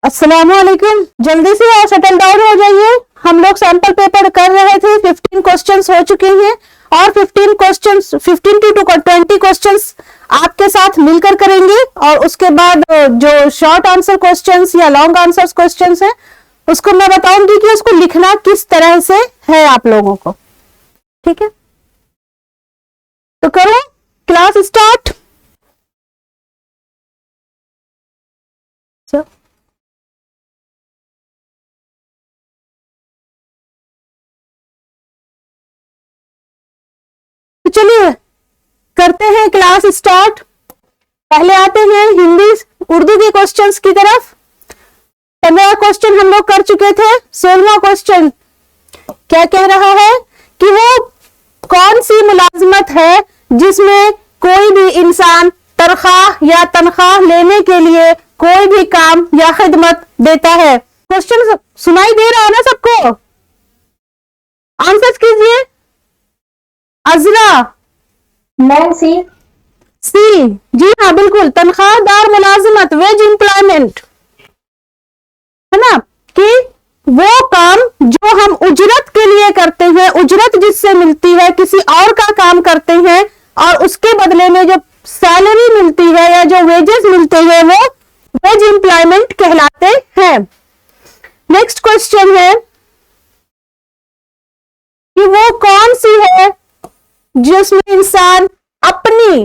अस्सलामुअलैकुम। जल्दी से और सेटल डाउन हो जाइए। हम लोग सैंपल पेपर कर रहे थे, 15 क्वेश्चंस हो चुके हैं और 15 क्वेश्चंस 15 टू 20 क्वेश्चंस आपके साथ मिलकर करेंगे और उसके बाद जो शॉर्ट आंसर क्वेश्चंस या लॉन्ग आंसर क्वेश्चंस है उसको मैं बताऊंगी कि उसको लिखना किस तरह से है आप लोगों को। ठीक है, तो करो क्लास स्टार्ट। तो चलिए करते हैं क्लास स्टार्ट। पहले आते हैं हिंदी उर्दू के क्वेश्चंस की तरफ। 15 क्वेश्चन हम लोग कर चुके थे। 16वां क्वेश्चन क्या कह रहा है कि वो कौन सी मुलाजमत है जिसमें कोई भी इंसान तनख्वाह या तनख्वाह लेने के लिए कोई भी काम या खिदमत देता है। क्वेश्चन सुनाई दे रहा है ना सबको? आंसर कीजिए। अजरा मैम सी जी हाँ बिल्कुल, तनख्वाहदार मुलाजिमत, वेज एम्प्लॉयमेंट है ना, कि वो काम जो हम उजरत के लिए करते हैं, उजरत जिससे मिलती है, किसी और का काम करते हैं और उसके बदले में जो सैलरी मिलती है या जो वेजेस मिलते हैं वो वेज एम्प्लॉयमेंट कहलाते हैं। नेक्स्ट क्वेश्चन है कि वो कौन सी है जिसमें इंसान अपनी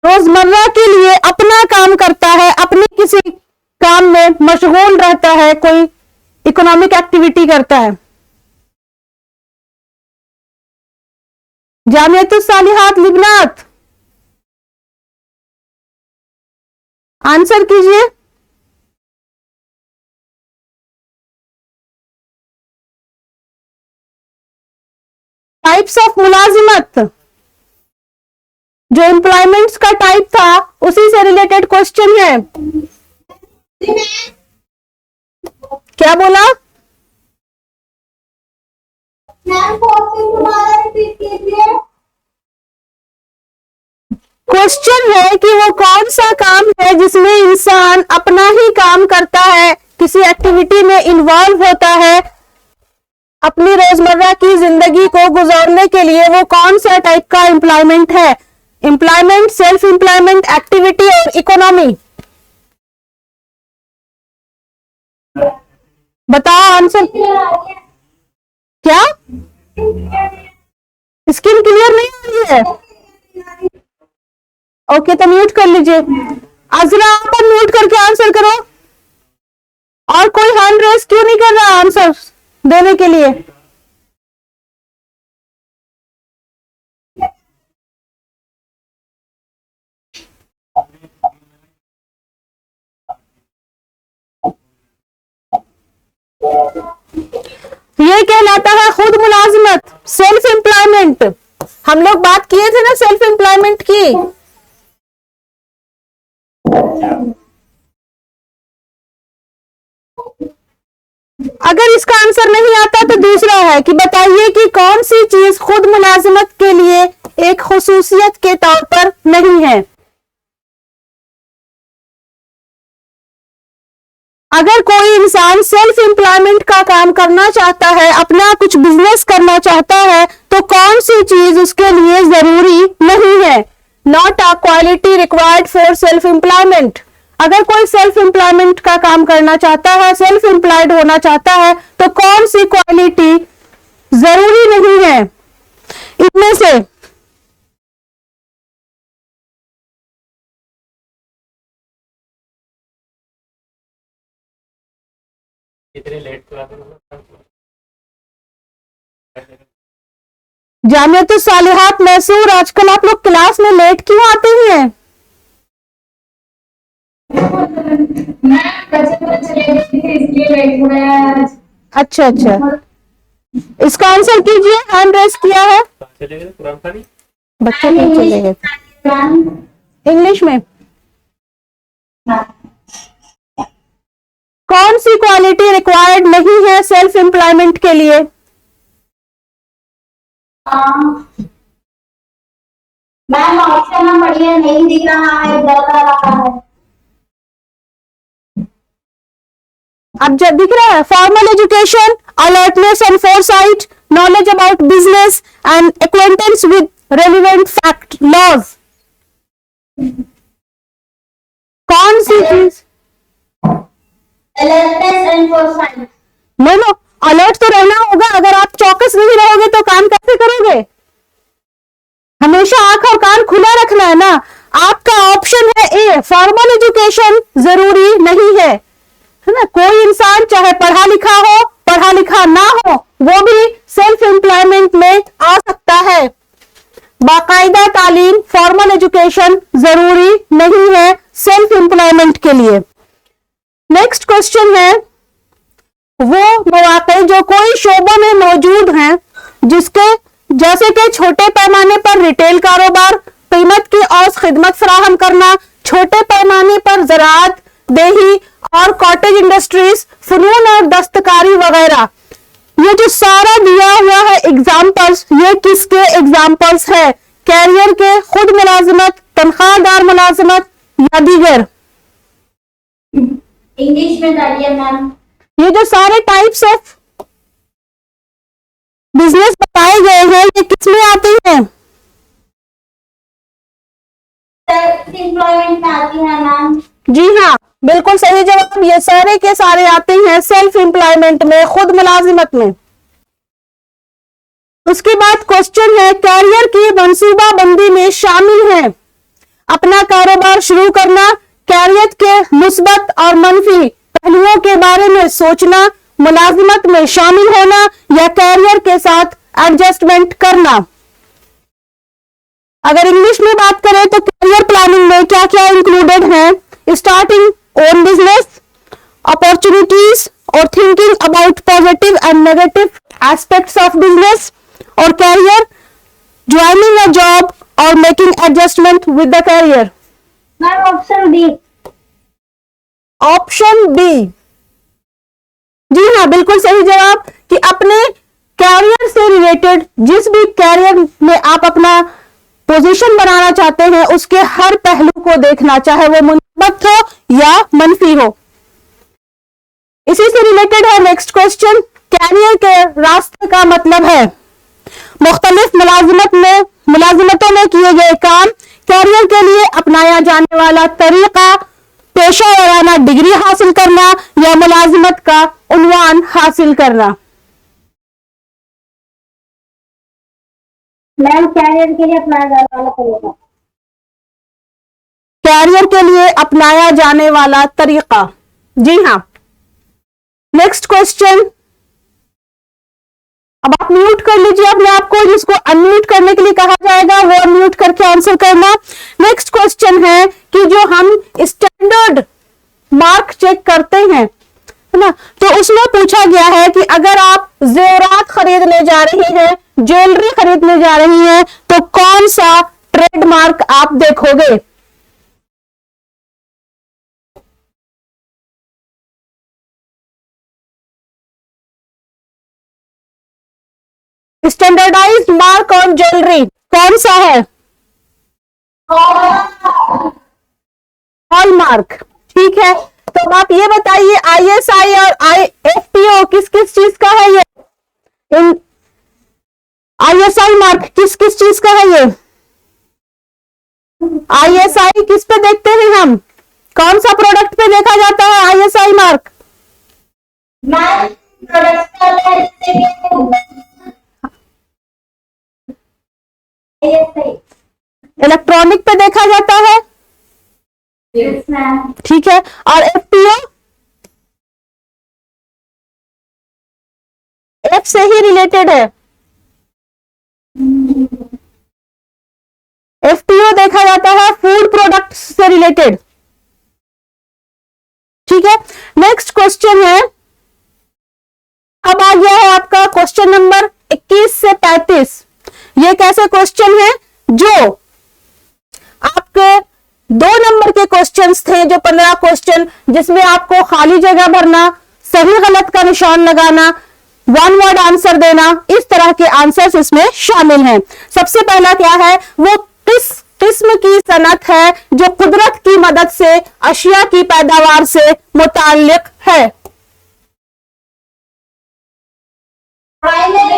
रोजमर्रा के लिए अपना काम करता है, अपने किसी काम में मशगूल रहता है, कोई इकोनॉमिक एक्टिविटी करता है। जामियतुस सालिहात लिबनात, आंसर कीजिए। टाइप्स ऑफ मुलाजिमत, जो एम्प्लॉयमेंट्स का टाइप था उसी से रिलेटेड क्वेश्चन है। क्या बोला? क्वेश्चन है कि वो कौन सा काम है जिसमें इंसान अपना ही काम करता है, किसी एक्टिविटी में इन्वॉल्व होता है, अपनी रोजमर्रा की जिंदगी को गुजारने के लिए वो कौन सा टाइप का एम्प्लॉयमेंट है? एम्प्लॉयमेंट, सेल्फ एम्प्लॉयमेंट, एक्टिविटी और इकोनॉमी। बताओ आंसर। क्या स्किन क्लियर नहीं आ रही है? ओके, तो म्यूट कर लीजिए। अजरा आप म्यूट करके आंसर करो। और कोई हैंड रेस क्यों नहीं कर रहा आंसर देने के लिए? ये कहलाता है खुद मुलाजिमत, सेल्फ एम्प्लॉयमेंट। हम लोग बात किए थे ना सेल्फ एम्प्लॉयमेंट की। अगर इसका आंसर नहीं आता तो दूसरा है कि बताइए कि कौन सी चीज खुद मुलाजिमत के लिए एक खुसूसियत के तौर पर नहीं है। अगर कोई इंसान सेल्फ एम्प्लॉयमेंट का काम करना चाहता है, अपना कुछ बिजनेस करना चाहता है, तो कौन सी चीज उसके लिए जरूरी नहीं है? Not a quality required for self employment. अगर कोई सेल्फ एम्प्लॉयमेंट का काम करना चाहता है, सेल्फ एम्प्लॉयड होना चाहता है, तो कौन सी क्वालिटी जरूरी नहीं है इनमें से? इतने लेट जामियतुस सालिहात मैसूर, आजकल आप लोग क्लास में लेट क्यों आते हैं? अच्छा अच्छा, इसका आंसर कीजिए। हैंड रेस किया है, चले गए कुरान खानी। बच्चे नहीं चले गए। इंग्लिश में कौन सी क्वालिटी रिक्वायर्ड नहीं है सेल्फ एम्प्लॉयमेंट के लिए? मैम ऑप्शन बढ़िया नहीं दिख रहा है, बता रहा है। अब जब दिख रहा है, formal education, alertness and foresight, knowledge about business and acquaintance with relevant fact laws. कौन सी चीज? Alertness and foresight. No, alert तो रहना होगा। अगर आप चौकस नहीं रहोगे तो काम कैसे करोगे? हमेशा आंख और कान खुला रखना है ना। आपका ऑप्शन है ए, फॉर्मल एजुकेशन जरूरी नहीं है ना। कोई इंसान चाहे पढ़ा लिखा हो, पढ़ा लिखा ना हो, वो भी सेल्फ एम्प्लॉयमेंट में आ सकता है। बाकायदा तालीम, फॉर्मल एजुकेशन जरूरी नहीं है सेल्फ एम्प्लॉयमेंट के लिए। नेक्स्ट क्वेश्चन है, वो मौके जो कोई शोबों में मौजूद हैं जिसके जैसे कि छोटे पैमाने पर रिटेल कारोबार, कीमत की औसत खिदमत फराहम करना, छोटे पैमाने पर ज़राअत, देही और कॉटेज इंडस्ट्रीज, फनून और दस्तकारी वगैरह। ये जो सारा दिया हुआ है एग्जाम्पल्स, ये किसके एग्जाम्पल्स है? कैरियर के, खुद मुलाजमत, तनख्वाहदार मुलाजमत या दीगर? इंग्लिश में डालिए मैम। ये जो सारे टाइप्स ऑफ बिजनेस बताए गए हैं, ये किसमें आते हैं? सेल्फ एम्प्लॉयमेंट में आती है मैम। जी हाँ, बिल्कुल सही जवाब। ये सारे के सारे आते हैं सेल्फ एम्प्लॉयमेंट में, खुद मुलाजिमत में। उसके बाद क्वेश्चन है, कैरियर की मंसूबा बंदी में शामिल है अपना कारोबार शुरू करना, कैरियर के मुस्बत और मनफी पहलुओं के बारे में सोचना, मुलाजिमत में शामिल होना या कैरियर के साथ एडजस्टमेंट करना। अगर इंग्लिश में बात करें तो कैरियर प्लानिंग में क्या क्या इंक्लूडेड है? स्टार्टिंग ओन बिजनेस, अपॉर्चुनिटीज और thinking about positive and negative aspects of business और कैरियर, ज्वाइनिंग अ जॉब और making adjustment with the career. Ma'am option B. Option B, जी हाँ, बिल्कुल सही जवाब कि अपने कैरियर से रिलेटेड जिस भी कैरियर में आप अपना पोजीशन बनाना चाहते हैं उसके हर पहलू को देखना, चाहे वो मुस्बत हो या मनफी हो। इसी से रिलेटेड है नेक्स्ट क्वेश्चन, कैरियर के रास्ते का मतलब है मुख्तलिफ मुलाजिमतों में किए गए काम, कैरियर के लिए अपनाया जाने वाला तरीका, पेशा वाराना डिग्री हासिल करना या मुलाजिमत का उन्वान हासिल करना। मैम कैरियर के लिए अपनाया जाने वाला तरीका। कैरियर के लिए अपनाया जाने वाला तरीका, जी हाँ। नेक्स्ट क्वेश्चन, अब आप म्यूट कर लीजिए अपने आप को, जिसको अनम्यूट करने के लिए कहा जाएगा वो अनम्यूट करके आंसर करना। नेक्स्ट क्वेश्चन है कि जो हम स्टैंडर्ड मार्क चेक करते हैं, है ना, तो उसमें पूछा गया है कि अगर आप जेवरात खरीदने जा रही हैं, ज्वेलरी खरीदने जा रही हैं, तो कौन सा ट्रेडमार्क आप देखोगे? स्टैंडर्डाइज्ड मार्क ऑन ज्वेलरी कौन सा है? हॉलमार्क, ठीक है। तो अब आप ये बताइए, ISI और FPO किस किस चीज का है? ये ISI मार्क किस किस चीज का है? ये ISI किस पे देखते हैं हम? कौन सा प्रोडक्ट पे देखा जाता है ISI mark? Ma'am product electronic पे देखा जाता है, यस मैम। ठीक है। और FPO F से ही रिलेटेड है। FPO देखा जाता है फूड प्रोडक्ट से रिलेटेड, ठीक है। नेक्स्ट क्वेश्चन है, अब आ गया है आपका क्वेश्चन नंबर 21 से 35। ये कैसे क्वेश्चन है? जो आपके 2 नंबर के क्वेश्चंस थे, जो 15 क्वेश्चन, जिसमें आपको खाली जगह भरना, सही गलत का निशान लगाना, 1 वर्ड आंसर देना, इस तरह के आंसर्स इसमें शामिल हैं। सबसे पहला क्या है? वो किस किस्म की सनत है जो कुदरत की मदद से अशिया की पैदावार से मुताल्लिक है?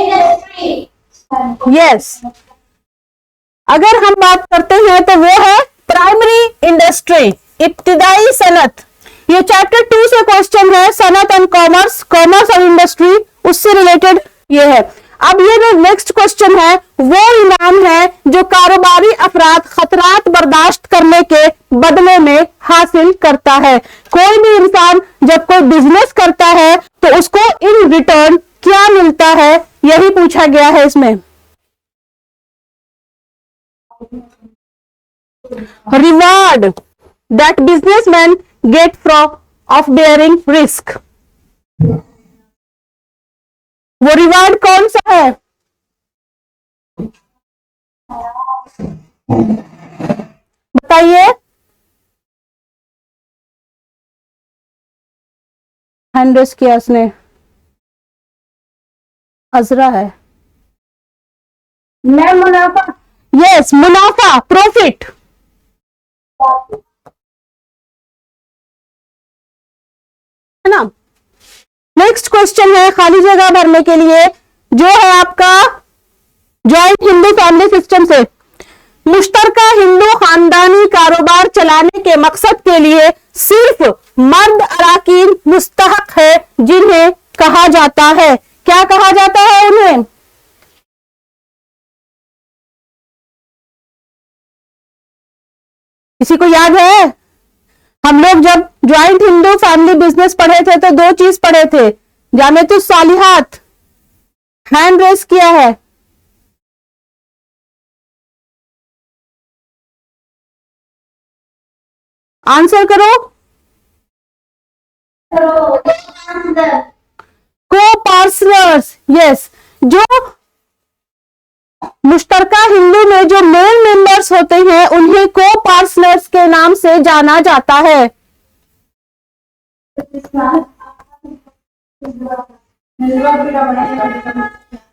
industry. यस, अगर हम बात करते हैं तो वो है प्राइमरी इंडस्ट्री, इब्तिदाई सनत। ये चैप्टर 2 से क्वेश्चन है, सनत एंड कॉमर्स, कॉमर्स और इंडस्ट्री, उससे रिलेटेड ये है। अब ये जो नेक्स्ट क्वेश्चन है वो इनाम है जो कारोबारी अफराद खतरात बर्दाश्त करने के बदले में हासिल करता है। कोई भी इंसान जब कोई बिजनेस करता है तो उसको इन रिटर्न क्या मिलता है, यही पूछा गया है इसमें। Reward that businessman get from of bearing risk. वो रिवार्ड कौन सा है? बताइए। हैंड रेस किया उसने, अजरा है। मैं मुनाफा। यस, मुनाफा, प्रॉफिट। है ना। नेक्स्ट क्वेश्चन है खाली जगह भरने के लिए, जो है आपका ज्वाइंट हिंदू फैमिली सिस्टम से। मुश्तरका हिंदू खानदानी कारोबार चलाने के मकसद के लिए सिर्फ मर्द अराकीन मुस्तहक है, जिन्हें कहा जाता है, क्या कहा जाता है उन्हें? किसी को याद है? हम लोग जब ज्वाइंट हिंदू फैमिली बिजनेस पढ़े थे तो 2 चीज पढ़े थे, जामेतुस सालिहात। हैंड रेस किया है। आंसर करो। को पार्टनर्स, यस। जो मुश्तरका हिंदू में जो मेन मेंबर्स होते हैं उन्हें को पार्टनर्स के नाम से जाना जाता है।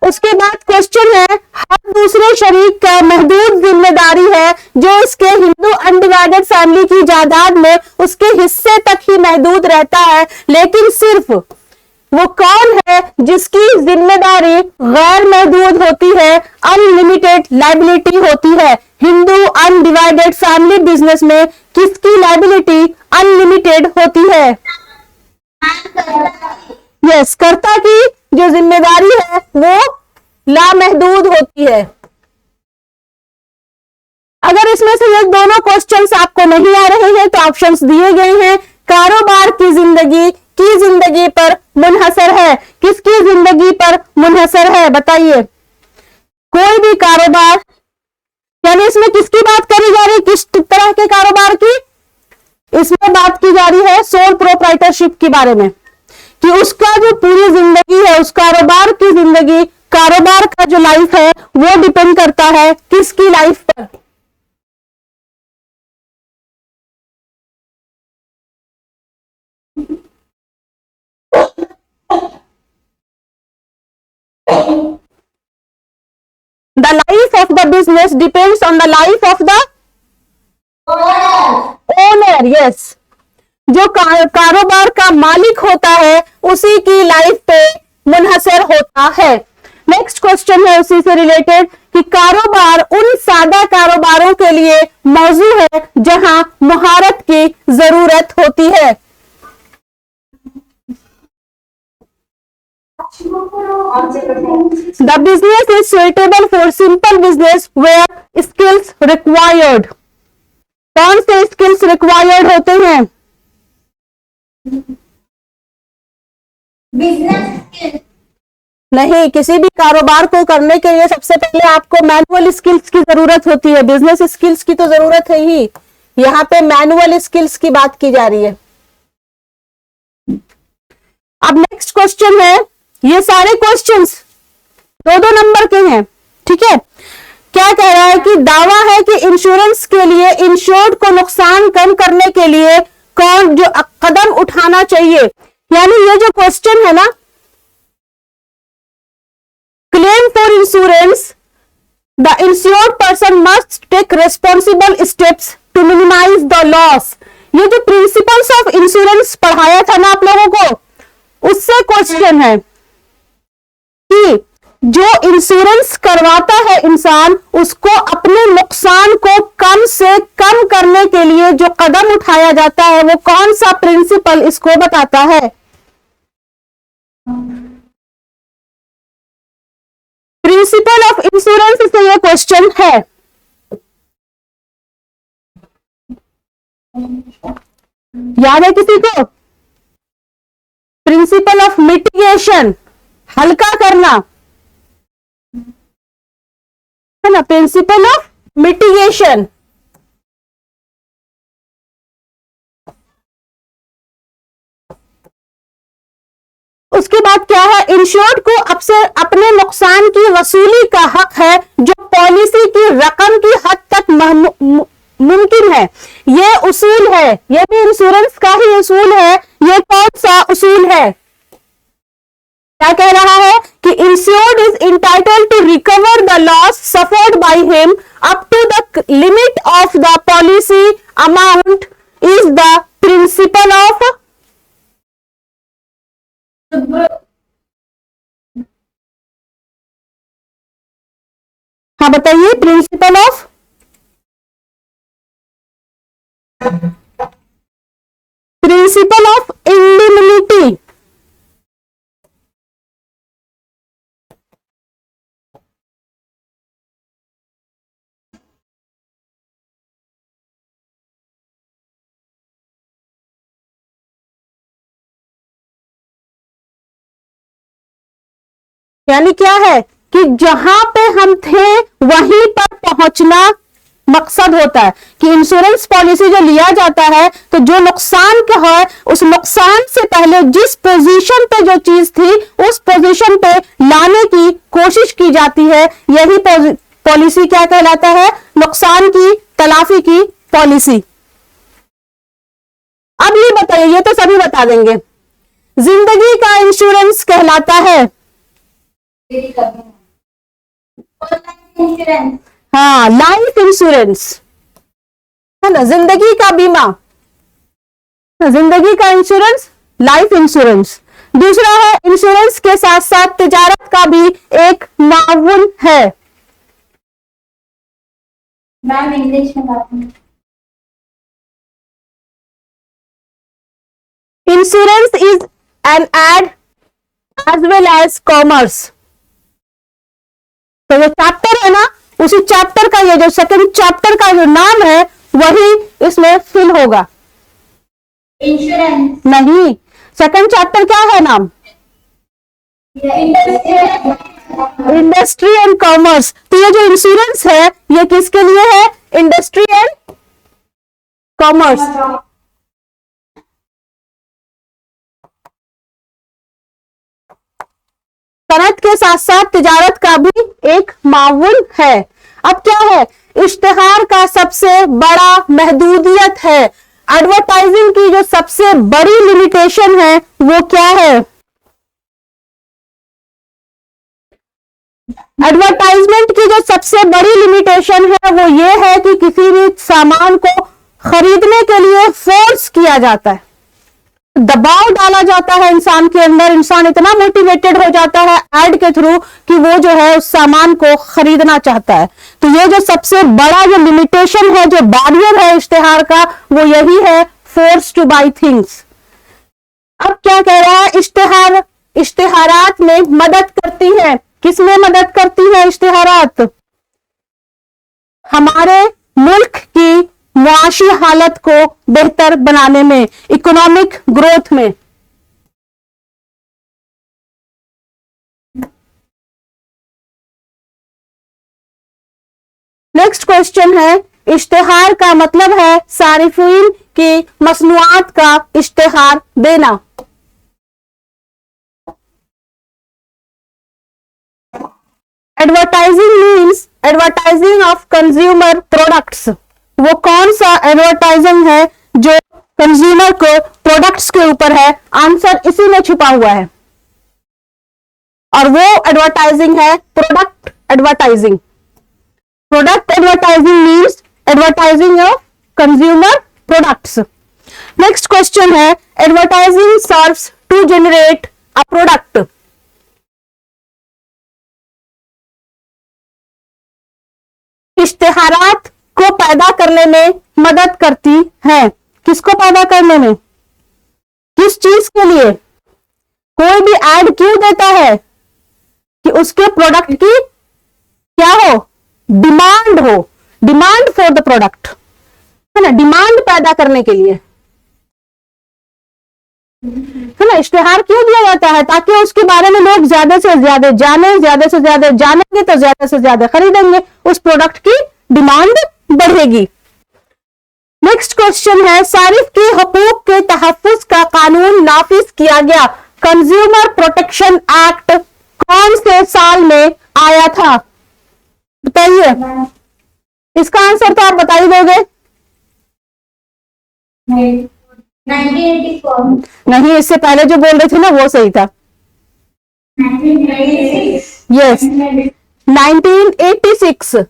उसके बाद क्वेश्चन है, हर दूसरे शरीक का महदूद जिम्मेदारी है जो उसके हिंदू अनडिवाइडेड फैमिली की जायदाद में उसके हिस्से तक ही महदूद रहता है, लेकिन सिर्फ वो कौन है जिसकी जिम्मेदारी गैर महदूद होती है, अनलिमिटेड लायबिलिटी होती है। हिंदू अनडिवाइडेड फैमिली बिजनेस में किसकी लायबिलिटी अनलिमिटेड होती है? यस, कर्ता की जो जिम्मेदारी है वो लामहदूद होती है। अगर इसमें से ये दोनों क्वेश्चंस आपको नहीं आ रहे हैं तो ऑप्शंस दिए गए हैं। कारोबार की जिंदगी पर मुनहसर है, किसकी जिंदगी पर मुनहसर है? बताइए। कोई भी कारोबार, यानी इसमें किसकी बात करी जा रही है, किस तरह के कारोबार की? इसमें बात की जा रही है सोल प्रोप्राइटरशिप के बारे में, कि उसका जो पूरी जिंदगी है, उस कारोबार की जिंदगी, कारोबार का जो लाइफ है वो डिपेंड करता है किसकी लाइफ पर? The life of the business depends on the life of the owner. Yes. जो कारोबार का मालिक होता है उसी की लाइफ पे मुनहसर होता है। नेक्स्ट क्वेश्चन है उसी से रिलेटेड कि कारोबार उन सादा कारोबारों के लिए मौजू है जहां महारत की जरूरत होती है। The business is suitable for simple business where skills required. कौन से स्किल्स रिक्वायर्ड होते हैं? बिजनेस नहीं, किसी भी कारोबार को करने के लिए सबसे पहले आपको मैनुअल स्किल्स की जरूरत होती है। बिजनेस स्किल्स की तो जरूरत है ही, यहाँ पे मैनुअल स्किल्स की बात की जा रही है। अब नेक्स्ट क्वेश्चन है, ये सारे क्वेश्चंस 2-2 नंबर के हैं, ठीक है। क्या कह रहा है कि दावा है कि इंश्योरेंस के लिए इंश्योर्ड को नुकसान कम करने के लिए कौन जो कदम उठाना चाहिए। यानी ये जो क्वेश्चन है ना, claim for insurance, the insured person must take responsible steps to minimize the loss. ये जो प्रिंसिपल्स ऑफ इंश्योरेंस पढ़ाया था ना आप लोगों को, उससे क्वेश्चन है कि जो इंश्योरेंस करवाता है इंसान, उसको अपने नुकसान को कम से कम करने के लिए जो कदम उठाया जाता है वो कौन सा प्रिंसिपल इसको बताता है? प्रिंसिपल ऑफ इंश्योरेंस से ये क्वेश्चन है। याद है किसी को? प्रिंसिपल ऑफ मिटिगेशन, हल्का करना है ना, प्रिंसिपल ऑफ मिटिगेशन। उसके बाद क्या है? इंश्योर्ड को अब से अपने नुकसान की वसूली का हक है जो पॉलिसी की रकम की हद तक मुमकिन है। ये उसूल है, ये भी इंश्योरेंस का ही उसूल है। ये कौन सा उसूल है? क्या कह रहा है कि insured is entitled to recover the loss suffered by him up to the limit of the policy amount is the principle of. हाँ बताइए, प्रिंसिपल ऑफ इंडिमिनिटी। यानी क्या है कि जहां पे हम थे वहीं पर पहुंचना मकसद होता है कि इंश्योरेंस पॉलिसी जो लिया जाता है तो जो नुकसान का है उस नुकसान से पहले जिस पोजीशन पे जो चीज थी उस पोजीशन पे लाने की कोशिश की जाती है। यही पॉलिसी क्या कहलाता है? नुकसान की तलाफी की पॉलिसी। अब ये बताइए, ये तो सभी बता देंगे, जिंदगी का इंश्योरेंस कहलाता है। इंश्योरेंस, हाँ, लाइफ इंश्योरेंस है ना, जिंदगी का बीमा, जिंदगी का इंश्योरेंस, लाइफ इंश्योरेंस। दूसरा है इंश्योरेंस के साथ साथ तिजारत का भी एक मावून है। मैम इंग्लिश में बात नहीं। Insurance is an aid as well as commerce. तो जो चैप्टर है ना, उसी चैप्टर का ये जो सेकंड चैप्टर का जो नाम है वही इसमें फिल होगा। इंश्योरेंस नहीं, सेकंड चैप्टर क्या है नाम? Industry and commerce. तो ये जो इंश्योरेंस है ये किसके लिए है? Industry and commerce. सनत के साथ साथ तिजारत का भी एक मावून है। अब क्या है? इश्तिहार का सबसे बड़ा महदूदियत है, एडवर्टाइजिंग की जो सबसे बड़ी लिमिटेशन है वो क्या है? एडवर्टाइजमेंट की जो सबसे बड़ी लिमिटेशन है वो ये है कि किसी भी सामान को खरीदने के लिए फोर्स किया जाता है, दबाव डाला जाता है इंसान के अंदर। इंसान इतना मोटिवेटेड हो जाता है एड के थ्रू कि वो जो है उस सामान को खरीदना चाहता है। तो ये जो सबसे बड़ा जो लिमिटेशन है, जो बैरियर है इश्तिहार का, वो यही है, फोर्स टू बाई थिंग्स। अब क्या कह रहा है? इश्तिहार इश्तिहारात में मदद करती है। किसमें मदद करती है इश्तिहारात? हमारे मुल्क की मुआशी हालत को बेहतर बनाने में, इकोनॉमिक ग्रोथ में। नेक्स्ट क्वेश्चन है, इश्तिहार का मतलब है सारिफीन की मसनूआत का इश्तिहार देना। Advertising means advertising of consumer products. वो कौन सा एडवर्टाइजिंग है जो कंज्यूमर को प्रोडक्ट्स के ऊपर है? आंसर इसी में छुपा हुआ है और वो एडवर्टाइजिंग है product advertising. Product advertising means advertising of consumer products. Next question है, advertising serves to generate a product. इश्तेहारात को पैदा करने में मदद करती है। किसको पैदा करने में? किस चीज के लिए? कोई भी ऐड क्यों देता है? कि उसके प्रोडक्ट की क्या हो? डिमांड हो, डिमांड फॉर द प्रोडक्ट, है ना, डिमांड पैदा करने के लिए, है ना। इश्तेहार क्यों दिया जाता है? ताकि उसके बारे में लोग ज्यादा से ज्यादा जाने, ज्यादा से ज्यादा जानेंगे तो ज्यादा से ज्यादा खरीदेंगे, उस प्रोडक्ट की डिमांड बढ़ेगी। नेक्स्ट क्वेश्चन है, सारिफ के हकूक के तहफ्फुज का कानून नाफिज किया गया। कंज्यूमर प्रोटेक्शन एक्ट कौन से साल में आया था? बताइए, इसका आंसर तो आप बता ही दोगे। 1984 नहीं, इससे पहले जो बोल रहे थे ना वो सही था। 1986 यस, 1986,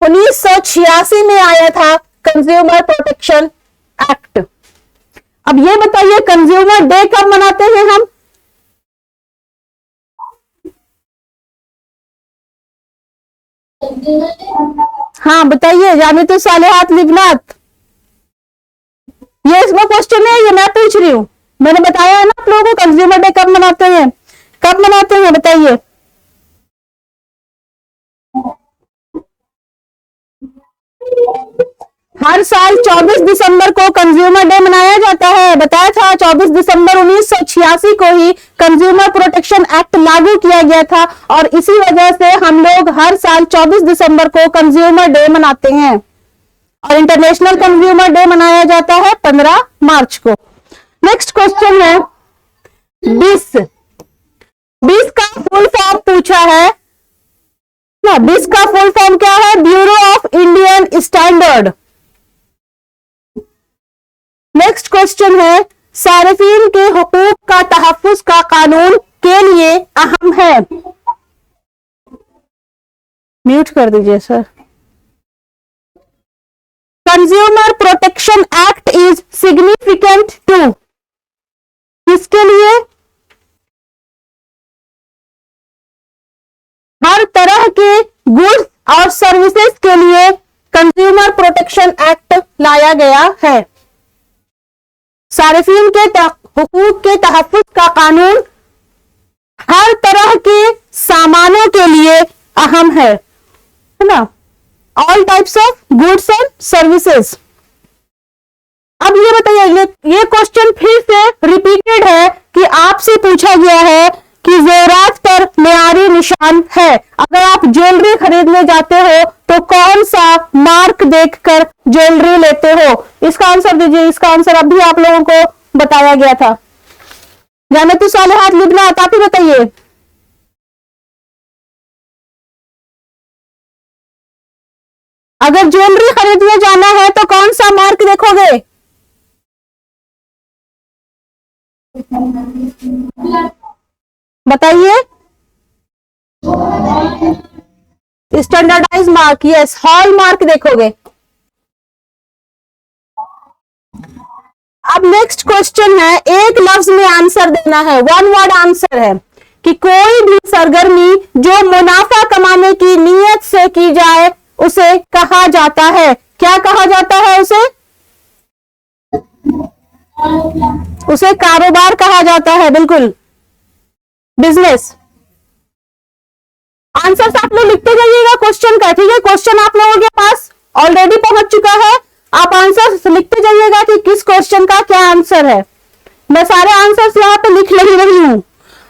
1986 में आया था कंज्यूमर प्रोटेक्शन एक्ट। अब ये बताइए, कंज्यूमर डे कब मनाते हैं हम? हाँ बताइए, जामितुल सालिहात लिबनात। ये इसमें क्वेश्चन है, ये मैं पूछ रही हूं। मैंने बताया है ना आप लोगों को कंज्यूमर डे कब मनाते हैं, कब मनाते हैं बताइए। हर साल 24 दिसंबर को कंज्यूमर डे मनाया जाता है। बताया था 24 दिसंबर 1986 को ही कंज्यूमर प्रोटेक्शन एक्ट लागू किया गया था और इसी वजह से हम लोग हर साल 24 दिसंबर को कंज्यूमर डे मनाते हैं। और इंटरनेशनल कंज्यूमर डे मनाया जाता है 15 मार्च को। नेक्स्ट क्वेश्चन है, BIS। BIS का फुल फॉर्म पूछा है ना। BIS का फुल फॉर्म क्या है? Bureau of Indian standard. Next question है, सारिफीन के हुकूक का तहफ्फुज का कानून के लिए अहम है। म्यूट कर दीजिए sir. Consumer protection act is significant to, किसके लिए? हर तरह के गुड्स और सर्विसेज के लिए कंज्यूमर प्रोटेक्शन एक्ट लाया गया है। सारिफीन के हुकूक के तहफ्फुज का कानून हर तरह के सामानों के लिए अहम है ना। All types of goods and services. अब ये बताइए, ये क्वेश्चन फिर से रिपीटेड है कि आपसे पूछा गया है कि जेवरात पर मेयारी निशान है। अगर आप ज्वेलरी खरीदने जाते हो तो कौन सा मार्क देखकर ज्वेलरी लेते हो? इसका आंसर दीजिए। इसका आंसर अभी आप लोगों को बताया गया था। जामितुल सालिहात लिबनात, आप ही बताइए। अगर ज्वेलरी खरीदने जाना है तो कौन सा मार्क देखोगे? बताइए। Standardize mark, yes, hallmark देखोगे। अब नेक्स्ट क्वेश्चन है, एक लफ्ज में आंसर देना है, वन वर्ड आंसर है कि कोई भी सरगर्मी जो मुनाफा कमाने की नीयत से की जाए उसे कहा जाता है। क्या कहा जाता है उसे? उसे कारोबार कहा जाता है, बिल्कुल, बिजनेस। आंसर आप लोग लिखते जाइएगा क्वेश्चन का, ठीक है। क्वेश्चन आप लोगों के पास ऑलरेडी पहुंच चुका है, आप आंसर लिखते जाइएगा कि किस क्वेश्चन का क्या आंसर है। मैं सारे आंसर्स यहाँ पे लिख नहीं रही हूं।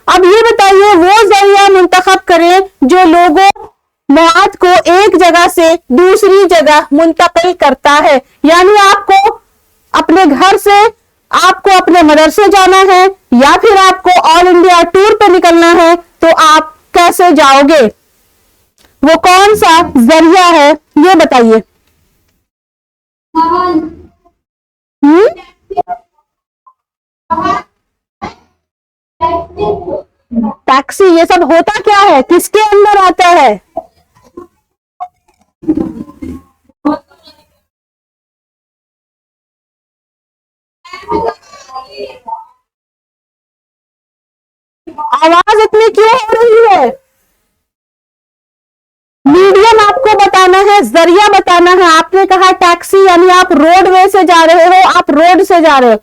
अब ये बताइए, वो जरिया मुंतखब करें जो लोगों मौत को एक जगह से दूसरी जगह मुंतकिल करता है। यानी आपको अपने घर से आपको अपने मदरसे जाना है या फिर आपको ऑल इंडिया टूर पे निकलना है तो आप कैसे जाओगे? वो कौन सा जरिया है ये बताइए। टैक्सी, ये सब होता क्या है, किसके अंदर आता है? आवाज इतनी क्यों हो रही है? मीडियम आपको बताना है, जरिया बताना है। आपने कहा टैक्सी, यानी आप रोडवे से जा रहे हो, आप रोड से जा रहे हो।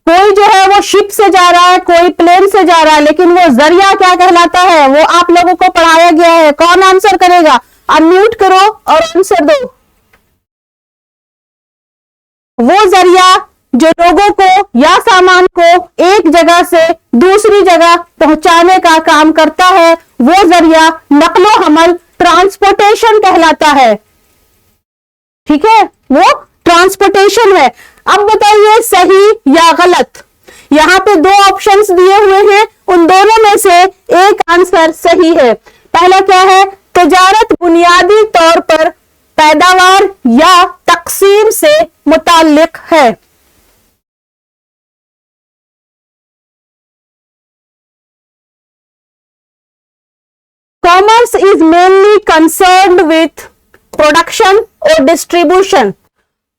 कोई जो है वो शिप से जा रहा है, कोई प्लेन से जा रहा है, लेकिन वो जरिया क्या कहलाता है, वो आप लोगों को पढ़ाया गया है। कौन आंसर करेगा? अनम्यूट करो और आंसर दो। वो जरिया जो लोगों को या सामान को एक जगह से दूसरी जगह पहुंचाने का काम करता है, वो जरिया नकलो हमल, ट्रांसपोर्टेशन कहलाता है। ठीक है, वो ट्रांसपोर्टेशन है। अब बताइए सही या गलत। यहां पे दो ऑप्शंस दिए हुए हैं, उन दोनों में से एक आंसर सही है। पहला क्या है? तिजारत बुनियादी तौर पर पैदावार या तकसीम से मुताल्लिक है। Commerce is mainly concerned with production और डिस्ट्रीब्यूशन।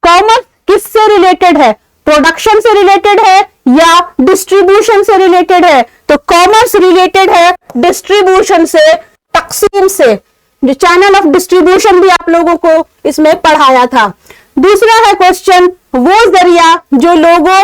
कॉमर्स किससे रिलेटेड है? प्रोडक्शन से रिलेटेड है या डिस्ट्रीब्यूशन से रिलेटेड है? तो कॉमर्स रिलेटेड है डिस्ट्रीब्यूशन से, तकसीम से। जो चैनल ऑफ डिस्ट्रीब्यूशन भी आप लोगों को इसमें पढ़ाया था। दूसरा है क्वेश्चन, वो जरिया जो लोगों,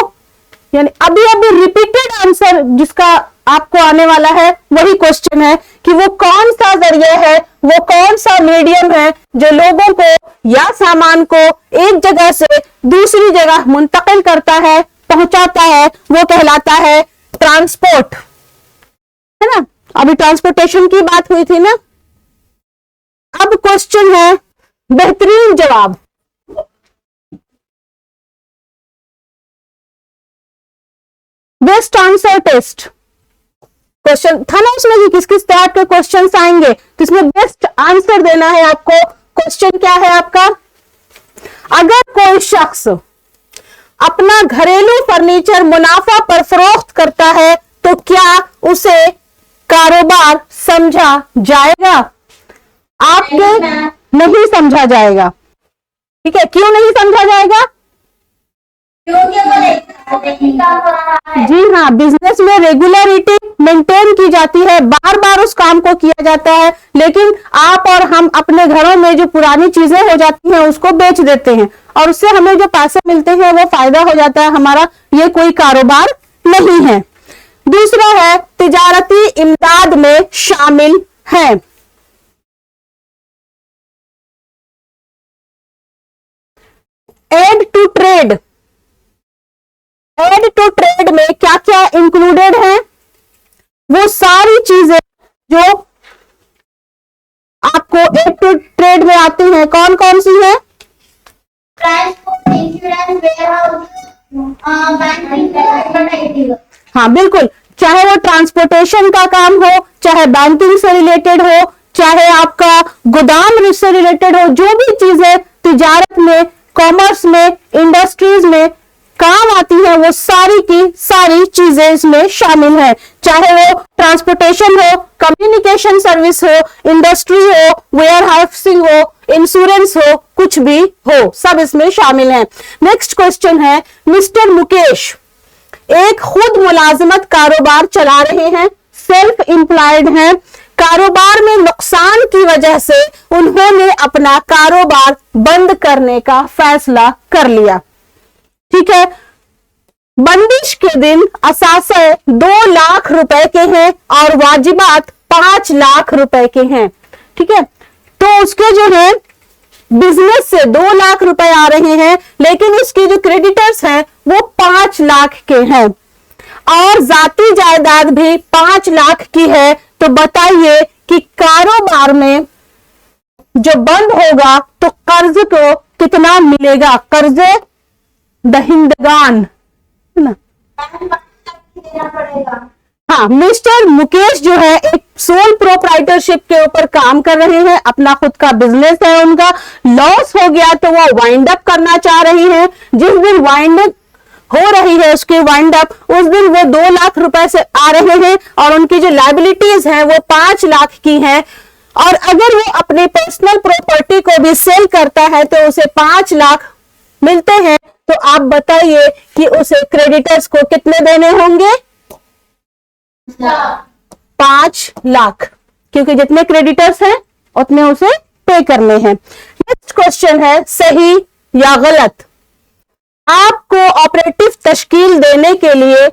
यानी अभी अभी रिपीटेड आंसर जिसका आपको आने वाला है वही क्वेश्चन है कि वो कौन सा जरिया है, वो कौन सा मीडियम है जो लोगों को या सामान को एक जगह से दूसरी जगह मुंतकिल करता है, पहुंचाता है, वो कहलाता है ट्रांसपोर्ट। है ना, अभी ट्रांसपोर्टेशन की बात हुई थी ना। अब क्वेश्चन है बेहतरीन जवाब। बेस्ट आंसर टेस्ट क्वेश्चन था ना उसमें कि किस किस तरह के क्वेश्चंस आएंगे, तो इसमें बेस्ट आंसर देना है आपको। क्वेश्चन क्या है आपका? अगर कोई शख्स अपना घरेलू फर्नीचर मुनाफा पर फरोख्त करता है तो क्या उसे कारोबार समझा जाएगा? आपके नहीं समझा जाएगा। ठीक है, क्यों नहीं समझा जाएगा? क्योंकि वो रेगुलरिटी काम कर रहा है। जी हाँ, बिजनेस में रेगुलरिटी मेंटेन की जाती है, बार बार उस काम को किया जाता है, लेकिन आप और हम अपने घरों में जो पुरानी चीजें हो जाती हैं उसको बेच देते हैं और उससे हमें जो पैसे मिलते हैं वो फायदा हो जाता है हमारा। ये कोई कारोबार नहीं है। दूसरा है तिजारती इमदाद में शामिल है। Aid to trade, aid to trade में क्या क्या इंक्लूडेड है? वो सारी चीजें जो आपको एड टू ट्रेड में आती हैं, कौन कौन सी है? Transport, insurance, warehouse, banking. हाँ बिल्कुल, चाहे वो ट्रांसपोर्टेशन का काम हो, चाहे बैंकिंग से रिलेटेड हो, चाहे आपका गोदाम से रिलेटेड हो, जो भी चीजें तिजारत में, कॉमर्स में, इंडस्ट्रीज में काम आती है, वो सारी की सारी चीजें इसमें शामिल है। चाहे वो ट्रांसपोर्टेशन हो, कम्युनिकेशन सर्विस हो, इंडस्ट्री हो, वेयर हाउसिंग हो, इंश्योरेंस हो, कुछ भी हो, सब इसमें शामिल है। नेक्स्ट क्वेश्चन है, मिस्टर मुकेश एक खुद मुलाजमत कारोबार चला रहे हैं, सेल्फ एम्प्लॉयड हैं। कारोबार में नुकसान की वजह से उन्होंने अपना कारोबार बंद करने का फैसला कर लिया। ठीक है, बंदिश के दिन असासे 2 लाख रुपए के हैं और वाजिबात 5 लाख रुपए के हैं। ठीक है, तो उसके जो है बिजनेस से 2 लाख रुपए आ रहे हैं, लेकिन उसके जो क्रेडिटर्स हैं वो 5 लाख के हैं और जाती जायदाद भी 5 लाख की है। तो बताइए कि कारोबार में जो बंद होगा तो कर्ज को कितना मिलेगा? कर्ज दहिंदगान, है ना? देना पड़ेगा। हाँ, मिस्टर मुकेश जो है एक सोल प्रोप्राइटरशिप के ऊपर काम कर रहे हैं, अपना खुद का बिजनेस है उनका। लॉस हो गया तो वो वाइंड अप करना चाह रही हैं। जिस दिन वाइंड अप हो रही है उसके वाइंड अप, उस दिन वो 2 लाख रुपए से आ रहे हैं और उनकी जो लायबिलिटीज हैं वो 5 लाख की हैं। और अगर वो अपने पर्सनल प्रॉपर्टी को भी सेल करता है तो उसे 5 लाख मिलते हैं। तो आप बताइए कि उसे क्रेडिटर्स को कितने देने होंगे? 5 लाख, क्योंकि जितने क्रेडिटर्स हैं उतने उसे पे करने हैं। नेक्स्ट क्वेश्चन है सही या गलत। आपको ऑपरेटिव तश्कील देने के लिए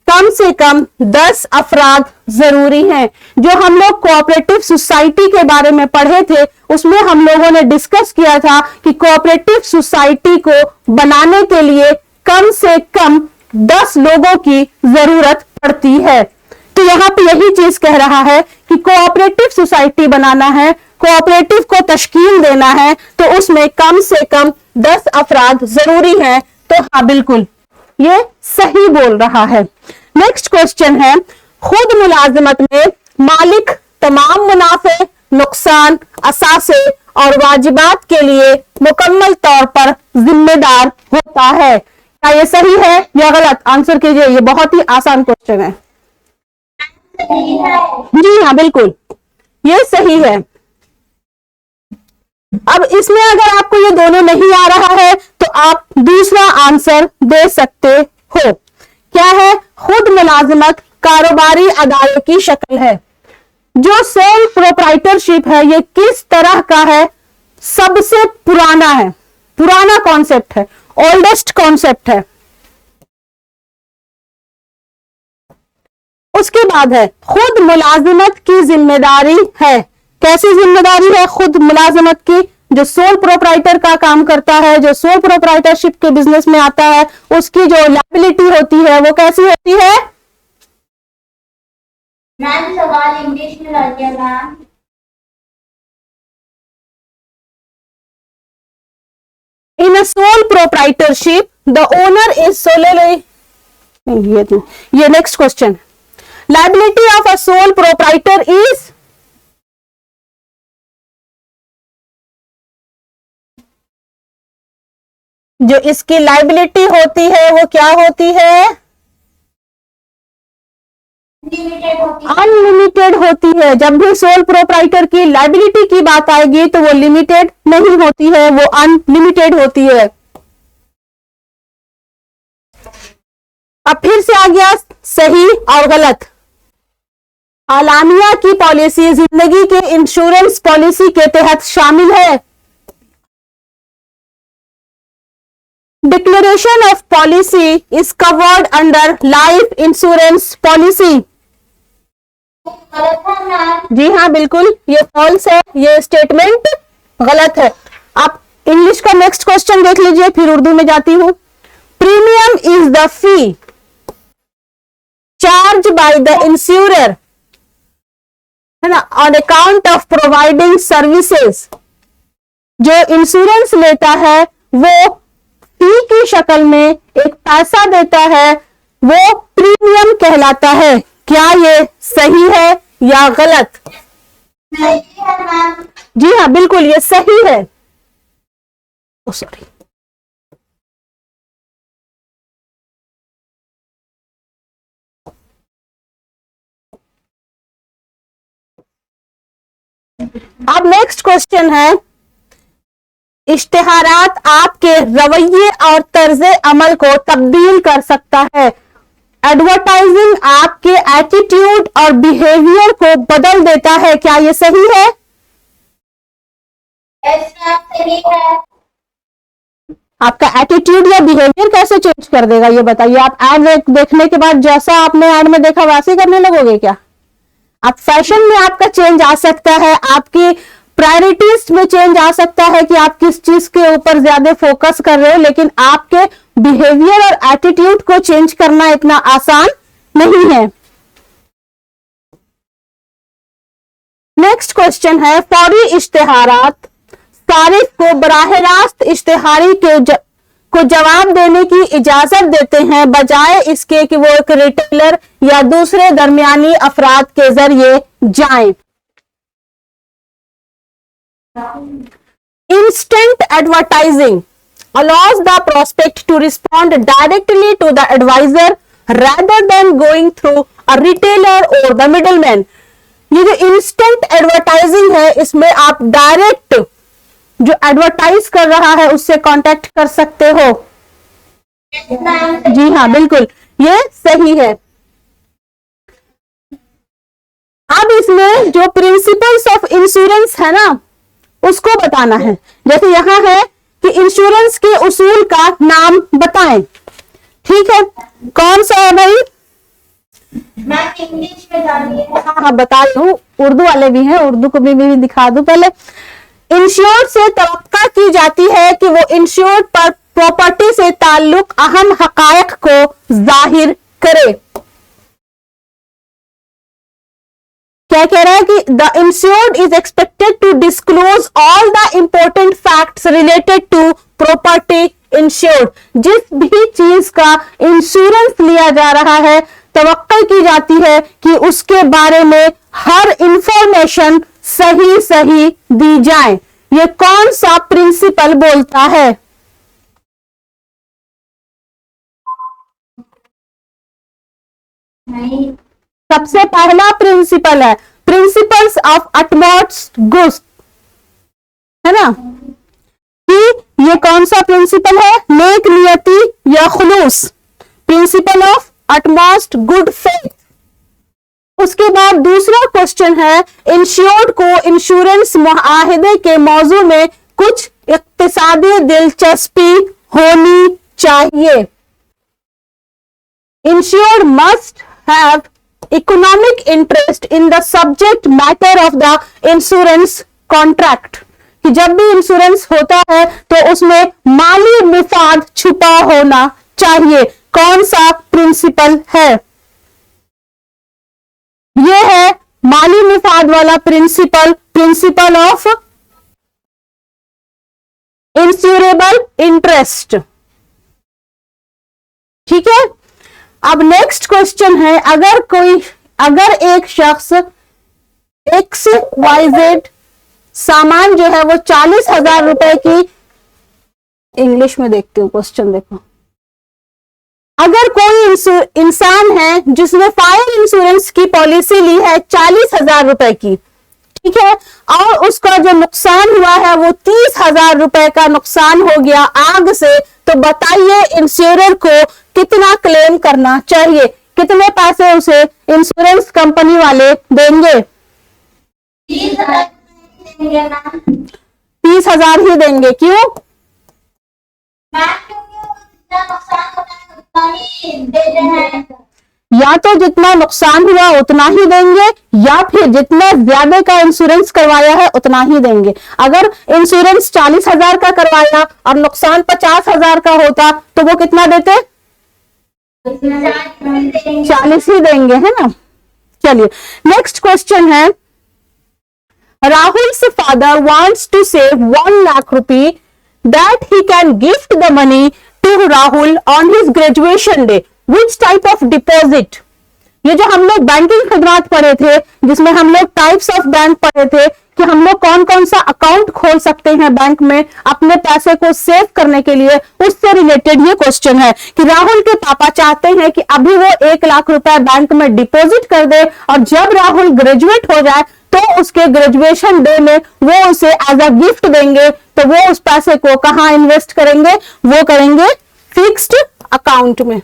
कम से कम 10 अफराद जरूरी हैं। जो हम लोग कोऑपरेटिव सोसाइटी के बारे में पढ़े थे उसमें हम लोगों ने डिस्कस किया था कि कोऑपरेटिव सोसाइटी को बनाने के लिए कम से कम 10 लोगों की जरूरत पड़ती है। तो यहाँ पे यही चीज कह रहा है कि कोऑपरेटिव सोसाइटी बनाना है, कोऑपरेटिव को तश्कील देना है, तो उसमें कम से कम 10 अफराद जरूरी हैं। तो हाँ बिल्कुल ये सही बोल रहा है। नेक्स्ट क्वेश्चन है खुद मुलाजमत में मालिक तमाम मुनाफे, नुकसान, असासे और वाजिबात के लिए मुकम्मल तौर पर जिम्मेदार होता है। क्या ये सही है या गलत? आंसर कीजिए, ये बहुत ही आसान क्वेश्चन है। सही है। जी हाँ बिल्कुल ये सही है। अब इसमें अगर आपको ये दोनों नहीं आ रहा है तो आप दूसरा आंसर दे सकते हो। क्या है? खुद मुलाजमत कारोबारी अदालत की शक्ल है। जो सोल प्रोप्राइटरशिप है ये किस तरह का है? सबसे पुराना है, पुराना कॉन्सेप्ट है, ओल्डेस्ट कॉन्सेप्ट है। उसके बाद है खुद मुलाजमत की जिम्मेदारी है। कैसी जिम्मेदारी है खुद मुलाजमत की? जो सोल प्रोप्राइटर का काम करता है, जो सोल प्रोप्राइटरशिप के बिजनेस में आता है, उसकी जो लायबिलिटी होती है वो कैसी होती है? मैम सवाल इंग्लिश में लग गया ma'am. In a sole proprietorship, the owner is solely ये next question. Liability of a sole proprietor is जो इसकी लाइबिलिटी होती है वो क्या होती है? लिमिटेड होती है। अनलिमिटेड होती है। जब भी सोल प्रोप्राइटर की लाइबिलिटी की बात आएगी तो वो लिमिटेड नहीं होती है, वो अनलिमिटेड होती है। अब फिर से आ गया सही और गलत। आलामिया की पॉलिसी जिंदगी के इंश्योरेंस पॉलिसी के तहत शामिल है। Declaration of policy is covered under life insurance policy. गलत है मैम। जी हाँ बिल्कुल ये फॉल्स है, ये स्टेटमेंट गलत है। आप इंग्लिश का नेक्स्ट क्वेश्चन देख लीजिए, फिर उर्दू में जाती हूं। Premium is the fee charge by the insurer है ना on account of providing services. जो इंश्योरेंस लेता है वो फी की शक्ल में एक पैसा देता है, वो प्रीमियम कहलाता है। क्या ये सही है या गलत? सही है मैम। जी हाँ बिल्कुल ये सही है। सॉरी अब नेक्स्ट क्वेश्चन है इश्तिहारात आपके रवैये और तर्ज अमल को तब्दील कर सकता है। एडवर्टाइजिंग आपके एटीट्यूड और बिहेवियर को बदल देता है। क्या ये सही है? ऐसा सही है। आपका एटीट्यूड या बिहेवियर कैसे चेंज कर देगा ये बताइए। आप एड देखने के बाद जैसा आपने एड में देखा वैसे ही करने लगोगे क्या? आप फैशन में आपका चेंज आ सकता है, आपकी प्रायोरिटीज में चेंज आ सकता है कि आप किस चीज के ऊपर ज्यादा फोकस कर रहे हो, लेकिन आपके बिहेवियर और एटीट्यूड को चेंज करना इतना आसान नहीं है। नेक्स्ट क्वेश्चन है फौरी इश्तिहारात सारिफ को बराह रास्त इश्तिहारी को जवाब देने की इजाजत देते हैं बजाय इसके कि वो एक रिटेलर या दूसरे दरमियानी अफराद के जरिए जाएं। Instant advertising allows the prospect to respond directly to the advisor rather than going through a retailer or the middleman। ये जो instant advertising है इसमें आप डायरेक्ट जो एडवर्टाइज कर रहा है उससे कांटेक्ट कर सकते हो। जी हाँ बिल्कुल ये सही है। अब इसमें जो प्रिंसिपल्स ऑफ इंश्योरेंस है ना, उसको बताना है। जैसे यहां है कि इंश्योरेंस के उसूल का नाम बताएं। ठीक है, कौन सा है भाई? मैम इंग्लिश में जानिए। हाँ बता दूं, उर्दू वाले भी हैं, उर्दू को भी दिखा दूं पहले। इंश्योर्ड से तवक्का की जाती है कि वो इंश्योर्ड पर प्रॉपर्टी से ताल्लुक अहम हकायक को जाहिर करे। क्या कह रहा है कि the insured is expected to disclose all the important facts related to property insured. जिस भी चीज का इंश्योरेंस लिया जा रहा है, तवक्का की जाती है कि उसके बारे में हर इंफॉर्मेशन सही सही दी जाए। ये कौन सा प्रिंसिपल बोलता है? नहीं, सबसे पहला प्रिंसिपल है प्रिंसिपल्स ऑफ अटमोस्ट गुड, है ना? कि ये कौन सा प्रिंसिपल है? नेक नियति या खुलूस, principle of utmost good faith. उसके बाद दूसरा क्वेश्चन है, इंश्योर्ड को इंश्योरेंस मुआहदे के मौजू में कुछ इक्तिसादी दिलचस्पी होनी चाहिए। Insured must have economic interest in the subject matter of the insurance contract, कि जब भी इंश्योरेंस होता है तो उसमें माली मुफाद छुपा होना चाहिए। कौन सा प्रिंसिपल है? यह है माली मुफाद वाला principle, principle of insurable interest. ठीक है, अब नेक्स्ट क्वेश्चन है, अगर एक शख्स XYZ सामान जो है वो 40,000 रुपए की, इंग्लिश में देखते हो क्वेश्चन देखो। अगर कोई इंसान है जिसने फायर इंश्योरेंस की पॉलिसी ली है 40,000 रुपए की, ठीक है, और उसका जो नुकसान हुआ है वो 30,000 रुपए का नुकसान हो गया आग से, तो बताइए इंश्योरर को कितना क्लेम करना चाहिए? कितने पैसे उसे इंश्योरेंस कंपनी वाले देंगे? 30,000 देंगे मैम। 30,000 ही देंगे। क्यों? मैम क्योंकि वो जितना नुकसान होता है उतना ही देते हैं। या तो जितना नुकसान हुआ उतना ही देंगे, या फिर जितना ज्यादा का इंश्योरेंस करवाया है उतना ही देंगे। अगर इंश्योरेंस 40,000 का करवाया और नुकसान 50,000 का होता तो वो कितना देते? 40 ही देंगे, है ना? चलिए नेक्स्ट क्वेश्चन है, Rahul's father wants to save 1 lakh rupee that he can gift the money to Rahul on his graduation day, which type of deposit? ये जो हम लोग बैंकिंग खदमात पढ़े थे, जिसमें हम लोग टाइप्स ऑफ बैंक पढ़े थे कि हम लोग कौन कौन सा अकाउंट खोल सकते हैं बैंक में अपने पैसे को सेव करने के लिए, उससे रिलेटेड ये क्वेश्चन है कि राहुल के पापा चाहते हैं कि अभी वो 1 लाख रुपए बैंक में डिपॉजिट कर दे, और जब राहुल ग्रेजुएट हो जाए तो उसके ग्रेजुएशन डे में वो उसे एज अ गिफ्ट देंगे। तो वो उस पैसे को कहाँ इन्वेस्ट करेंगे? वो करेंगे फिक्स्ड अकाउंट में।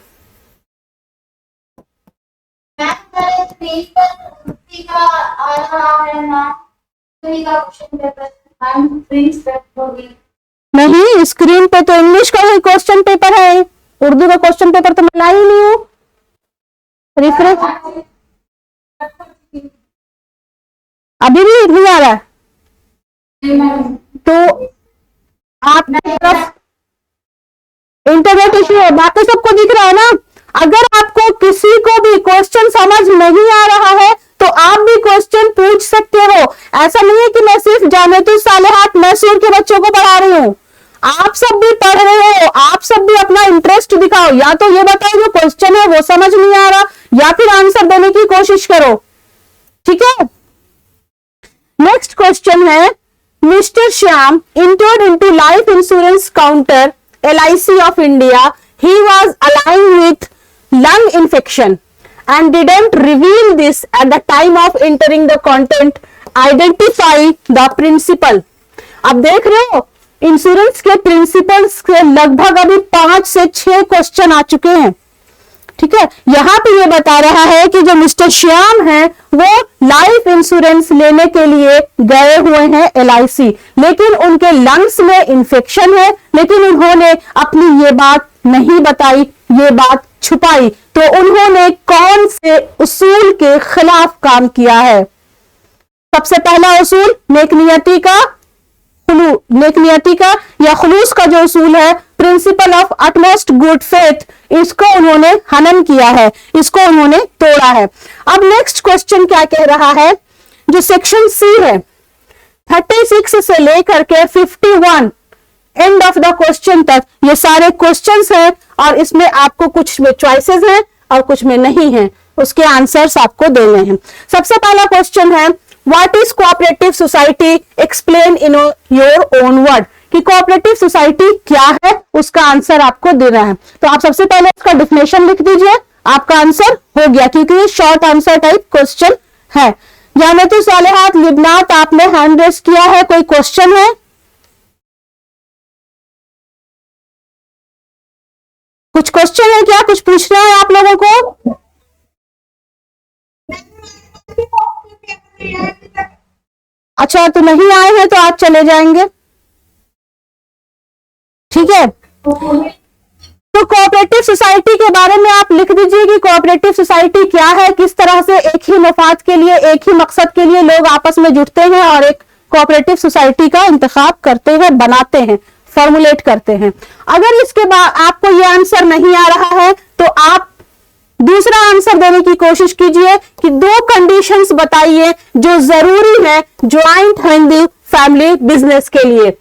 मैम मेरे स्क्रीन पर उसी का आ रहा है ना, उसी का question paper ma'am print set हो गई। नहीं, स्क्रीन पे तो इंग्लिश का ही क्वेश्चन पेपर है, उर्दू का क्वेश्चन पेपर तो मैं लाई ही नहीं हूँ। रिफ्रेश अभी भी नहीं आ रहा है, तो आप तरफ इंटरनेट इश्यू है, बाकी सबको दिख रहा है ना? अगर आपको किसी को भी क्वेश्चन समझ नहीं आ रहा है तो आप भी क्वेश्चन पूछ सकते हो। ऐसा नहीं है कि मैं सिर्फ जानेतु सालेहात मैसूर के बच्चों को पढ़ा रही हूँ, आप सब भी पढ़ रहे हो, आप सब भी अपना इंटरेस्ट दिखाओ। या तो ये बताओ जो क्वेश्चन है वो समझ नहीं आ रहा, या फिर आंसर देने की कोशिश करो। ठीक है, नेक्स्ट क्वेश्चन है, mister Shyam entered into life insurance counter LIC of India. He was alive with lung infection and didn't reveal this at the time of entering the content. Identify the principle. अब देख रहे हो insurance के principles के लगभग अभी 5 से 6 question आ चुके हैं। ठीक है, यहाँ पे ये बता रहा है कि जो मिस्टर श्याम है वो लाइफ इंश्योरेंस लेने के लिए गए हुए हैं LIC, लेकिन उनके लंग्स में इंफेक्शन है, लेकिन उन्होंने अपनी ये बात नहीं बताई, ये बात छुपाई। तो उन्होंने कौन से उसूल के खिलाफ काम किया है? सबसे पहला उसूल नेक नियति का या खुलूस का जो उसूल है, principal of utmost good faith, इसको उन्होंने हनन किया है, इसको उन्होंने तोड़ा है। अब नेक्स्ट क्वेश्चन क्या कह रहा है? जो सेक्शन सी है 36 से लेकर के 51 एंड ऑफ द क्वेश्चन तक ये सारे क्वेश्चंस हैं, और इसमें आपको कुछ में चॉइसेस हैं और कुछ में नहीं है, उसके आंसर्स आपको देने हैं। सबसे पहला क्वेश्चन है what is cooperative society, explain in your own word, कि कोऑपरेटिव सोसाइटी क्या है, उसका आंसर आपको देना है। तो आप सबसे पहले इसका डिफिनेशन लिख दीजिए, आपका आंसर हो गया, क्योंकि ये शॉर्ट आंसर टाइप क्वेश्चन है। जानतु सालेहात लिबनात, आपने हैंड रेस किया है, कोई क्वेश्चन है? कुछ क्वेश्चन है क्या? कुछ पूछना है आप लोगों को? अच्छा, तो नहीं आए हैं तो आप चले जाएंगे, ठीक है। तो कोऑपरेटिव सोसाइटी के बारे में आप लिख दीजिए कि कोऑपरेटिव सोसाइटी क्या है, किस तरह से एक ही मफाद के लिए, एक ही मकसद के लिए लोग आपस में जुटते हैं और एक कोऑपरेटिव सोसाइटी का इंतखाब करते हैं, बनाते हैं, फॉर्मुलेट करते हैं। अगर इसके बाद आपको ये आंसर नहीं आ रहा है तो आप दूसरा आंसर देने की कोशिश कीजिए कि 2 कंडीशंस बताइए जो जरूरी है ज्वाइंट हिंदू फैमिली बिजनेस के लिए।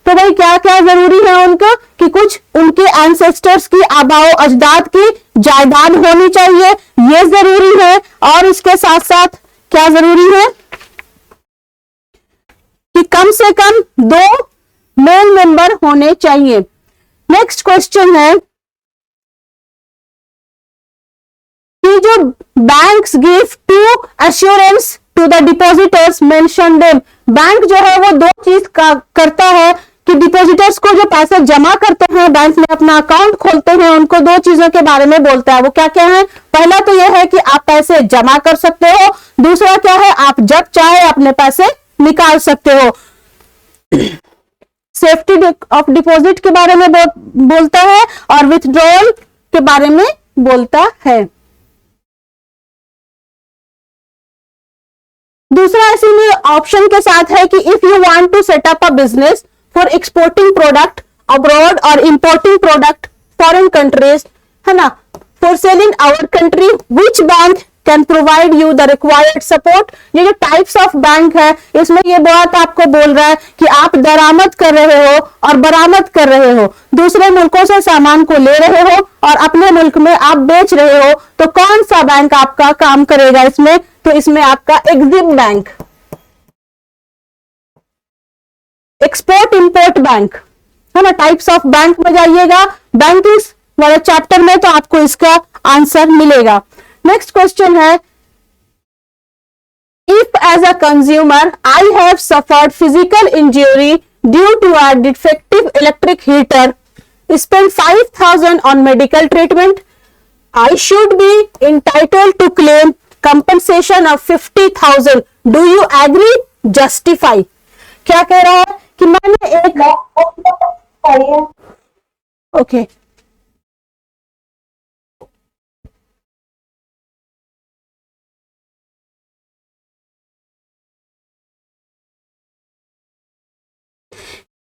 तो भाई क्या क्या जरूरी है उनका? कि कुछ उनके एंसेस्टर्स की, आबाओ अजदाद की जायदाद होनी चाहिए, ये जरूरी है। और इसके साथ साथ क्या जरूरी है कि कम से कम 2 मेल मेंबर होने चाहिए। नेक्स्ट क्वेश्चन है कि जो banks give to assurance to the depositors mention them, bank जो है वो 2 चीज करता है कि डिपॉजिटर्स को जो पैसे जमा करते हैं, बैंक में अपना अकाउंट खोलते हैं, उनको 2 चीजों के बारे में बोलता है। वो क्या क्या है? पहला तो यह है कि आप पैसे जमा कर सकते हो, दूसरा क्या है, आप जब चाहे अपने पैसे निकाल सकते हो। सेफ्टी ऑफ डिपॉजिट के बारे में बोलता है और विथड्रॉल के बारे में बोलता है। दूसरा इसीलिए ऑप्शन के साथ है कि if you want to set up a business for exporting product abroad और इंपोर्टिंग प्रोडक्ट फॉरेन कंट्रीज, है ना, for sale in our country, which bank can provide you the required support. ये जो टाइप्स ऑफ बैंक है, इसमें ये बात आपको बोल रहा है कि आप दरामद कर रहे हो और बरामद कर रहे हो, दूसरे मुल्कों से सामान को ले रहे हो और अपने मुल्क में आप बेच रहे हो, तो कौन सा बैंक आपका काम करेगा इसमें? तो इसमें आपका EXIM bank, export import bank, है ना। टाइप्स ऑफ बैंक में जाइएगा बैंकिंग वाले चैप्टर में, तो आपको इसका आंसर मिलेगा। नेक्स्ट क्वेश्चन है if as a consumer I have suffered physical injury due to a defective electric heater, spend 5,000 on medical treatment, I should be entitled to claim compensation of 50,000. Do you agree? Justify. क्या कह रहा है कि मैंने एक okay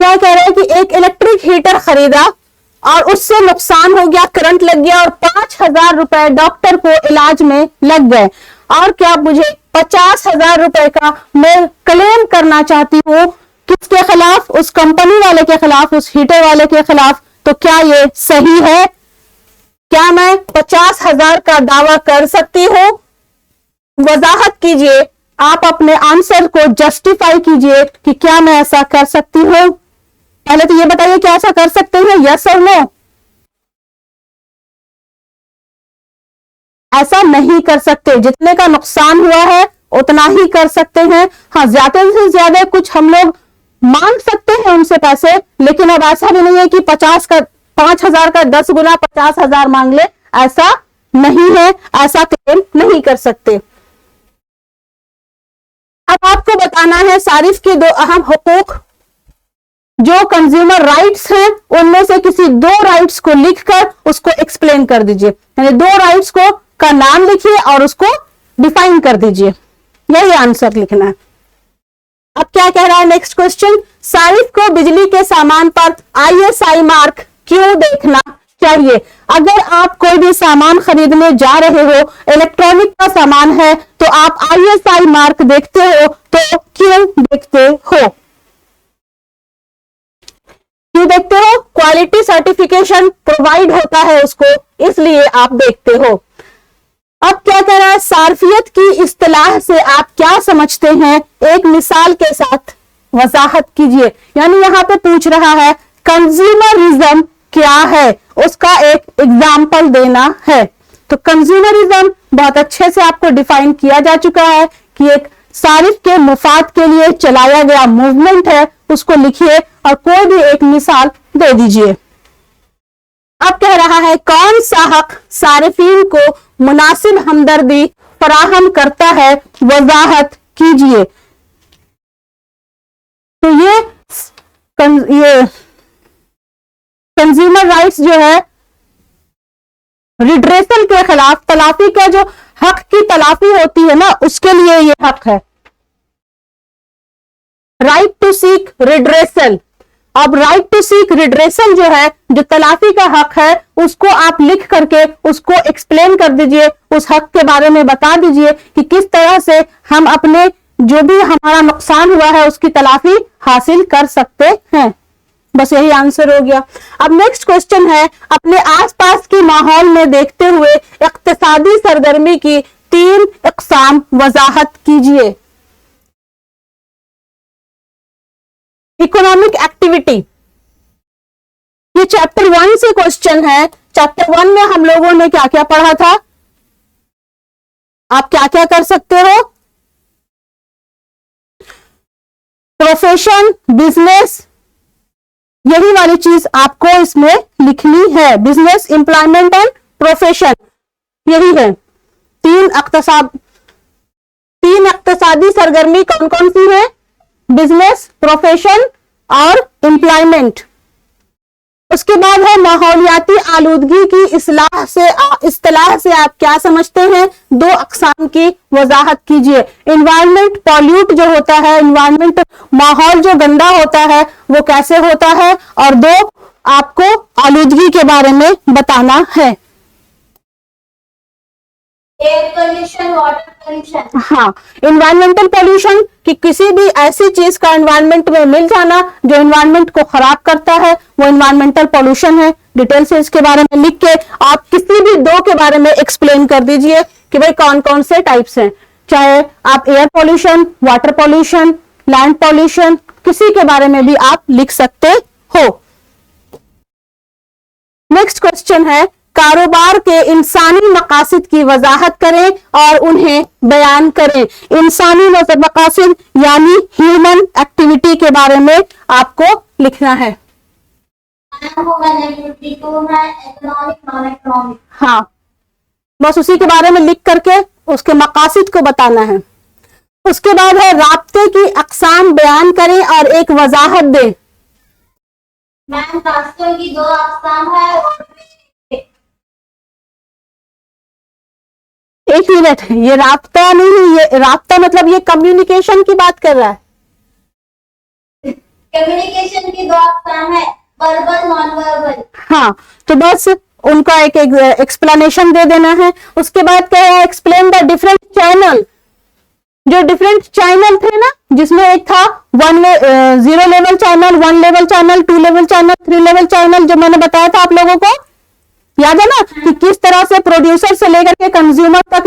क्या कह रहा है कि एक इलेक्ट्रिक हीटर खरीदा और उससे नुकसान हो गया, करंट लग गया और 5,000 रुपए डॉक्टर को इलाज में लग गए, और क्या मुझे 50,000 रुपए का मैं क्लेम करना चाहती हूँ, किसके खिलाफ? उस कंपनी वाले के खिलाफ, उस हीटर वाले के खिलाफ। तो क्या ये सही है? क्या मैं 50,000 का दावा कर सकती हूँ? वजाहत कीजिए, आप अपने आंसर को जस्टिफाई कीजिए कि क्या मैं ऐसा कर सकती हूँ। पहले तो ये बताइए क्या ऐसा कर सकते हैं, यस और नो? ऐसा नहीं कर सकते, जितने का नुकसान हुआ है उतना ही कर सकते हैं। हाँ, ज्यादा से ज्यादा कुछ हम लोग मांग सकते हैं उनसे पैसे, लेकिन अब ऐसा भी नहीं है कि 5,000 का 10 गुना 50,000 मांग ले, ऐसा नहीं है, ऐसा क्लेम नहीं कर सकते। अब आपको बताना है सारिफ के दो अहम हुकूक, जो कंज्यूमर राइट्स हैं उनमें से किसी दो राइट्स को लिखकर उसको एक्सप्लेन कर दीजिए, यानी दो राइट्स को का नाम लिखिए और उसको डिफाइन कर दीजिए, यही आंसर लिखना है। अब क्या कह रहा है नेक्स्ट क्वेश्चन, सारिफ को बिजली के सामान पर ISI मार्क क्यों देखना चाहिए? अगर आप कोई भी सामान खरीदने जा रहे हो, इलेक्ट्रॉनिक का सामान है, तो आप ISI मार्क देखते हो, तो क्यों देखते हो? क्यों देखते हो? क्वालिटी सर्टिफिकेशन प्रोवाइड होता है उसको, इसलिए आप देखते हो। अब क्या कह रहा है, सार्फियत की इस्तिलाह से आप क्या समझते हैं? एक मिसाल के साथ वजाहत कीजिए। यानी यहां पे पूछ रहा है कंज्यूमरिज्म क्या है, उसका एक एग्जाम्पल देना है। तो कंज्यूमरिज्म बहुत अच्छे से आपको डिफाइन किया जा चुका है कि एक सारिफ के मुफाद के लिए चलाया गया मूवमेंट है, उसको लिखिए और कोई भी एक मिसाल दे दीजिए। अब कह रहा है कौन सा हक सारिफीन को मुनासिब हमदर्दी फराहम करता है, वजाहत कीजिए। तो ये कंज्यूमर राइट्स जो है रिड्रेसल के खिलाफ तलाफी का जो हक की तलाफी होती है ना, उसके लिए ये हक है, राइट टू सीक रिड्रेसल। अब राइट टू सीक रिड्रेसल जो है, जो तलाफी का हक है, उसको आप लिख करके उसको एक्सप्लेन कर दीजिए, उस हक के बारे में बता दीजिए कि किस तरह से हम अपने जो भी हमारा नुकसान हुआ है उसकी तलाफी हासिल कर सकते हैं। बस यही आंसर हो गया। अब नेक्स्ट क्वेश्चन है, अपने आसपास के माहौल में देखते हुए इक्तिसादी सरगर्मी की 3 इकसाम वजाहत कीजिए। इकोनॉमिक एक्टिविटी, ये चैप्टर 1 से क्वेश्चन है। चैप्टर 1 में हम लोगों ने क्या क्या पढ़ा था, आप क्या क्या कर सकते हो? प्रोफेशन, बिजनेस, यही वाली चीज आपको इसमें लिखनी है। बिजनेस, एम्प्लॉयमेंट एंड प्रोफेशन, यही है। 3 इक्तिसादी सरगर्मी कौन कौन सी है? बिजनेस, प्रोफेशन और एम्प्लॉयमेंट। उसके बाद है माहौलियाती आलूदगी की इस्तिलाह से आप क्या समझते हैं? 2 अक़साम की वजाहत कीजिए। एनवायरमेंट पॉल्यूट जो होता है, एनवायरमेंट माहौल जो गंदा होता है वो कैसे होता है, और 2 आपको आलूदगी के बारे में बताना है। Air pollution, water pollution. हाँ, एनवायरमेंटल पोल्यूशन कि किसी भी ऐसी चीज का एनवायरमेंट में मिल जाना जो एनवायरमेंट को खराब करता है, वो एनवायरमेंटल पोल्यूशन है। डिटेल से इसके बारे में लिख के आप किसी भी 2 के बारे में एक्सप्लेन कर दीजिए कि भाई कौन कौन से टाइप्स हैं। चाहे आप air pollution, water pollution, land pollution, किसी के बारे में भी आप लिख सकते हो। नेक्स्ट क्वेश्चन है, कारोबार के इंसानी मकासद की वजाहत करें और उन्हें बयान करें। इंसानी मकासद यानी ह्यूमन एक्टिविटी के बारे में आपको लिखना है। हाँ, बस उसी के बारे में लिख करके उसके मकासद को बताना है। उसके बाद है राब्ते की अक़साम बयान करें और एक वजाहत दें। मैम, रास्तों की 2 अक़साम है। एक मिनट, ये राब्ता नहीं, ये राब्ता मतलब ये कम्युनिकेशन की बात कर रहा है। कम्युनिकेशन की 2 अक़साम है, वर्बल, नॉन वर्बल। हाँ, तो बस उनका एक एक्सप्लेनेशन दे देना है। उसके बाद क्या है, एक्सप्लेन द डिफरेंट चैनल। जो डिफरेंट चैनल थे ना, जिसमें एक था 0 level channel, 1 level channel, 2 level channel, 3 level channel, जो मैंने बताया था आप लोगों को, याद है ना कि किस तरह से प्रोड्यूसर से लेकर के कंज्यूमर तक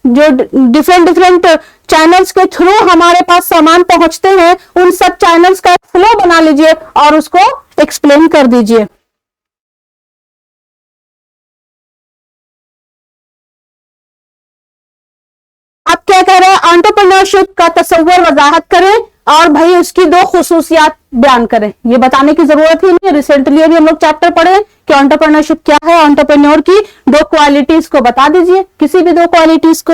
जो डिफरेंट चैनल्स के थ्रू हमारे पास सामान पहुंचते हैं, उन सब चैनल्स का एक फ्लो बना लीजिए और उसको एक्सप्लेन कर दीजिए। अब क्या कह रहे हैं, एंटरप्रेन्योरशिप का तस्वर वजाहत करें और भाई उसकी दो खुसूसियात बयान करें। ये बताने की जरूरत ही नहीं है, रिसेंटली अभी हम लोग चैप्टर पढ़े कि एंटरप्रेन्योरशिप क्या है। एंटरप्रेन्योर की दो क्वालिटीज को बता दीजिए, किसी भी दो क्वालिटीज को।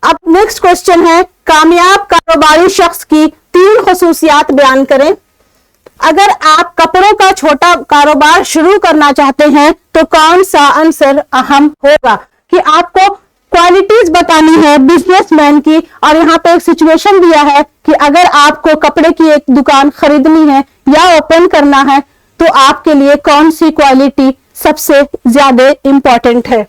अब नेक्स्ट क्वेश्चन है, कामयाब कारोबारी शख्स की 3 खुसूसियात बयान करें। अगर आप कपड़ों का छोटा कारोबार शुरू करना चाहते हैं तो कौन सा आंसर अहम होगा? कि आपको क्वालिटीज बतानी है बिजनेसमैन की, और यहाँ पे एक सिचुएशन दिया है कि अगर आपको कपड़े की एक दुकान खरीदनी है या ओपन करना है तो आपके लिए कौन सी क्वालिटी सबसे ज्यादा इंपॉर्टेंट है?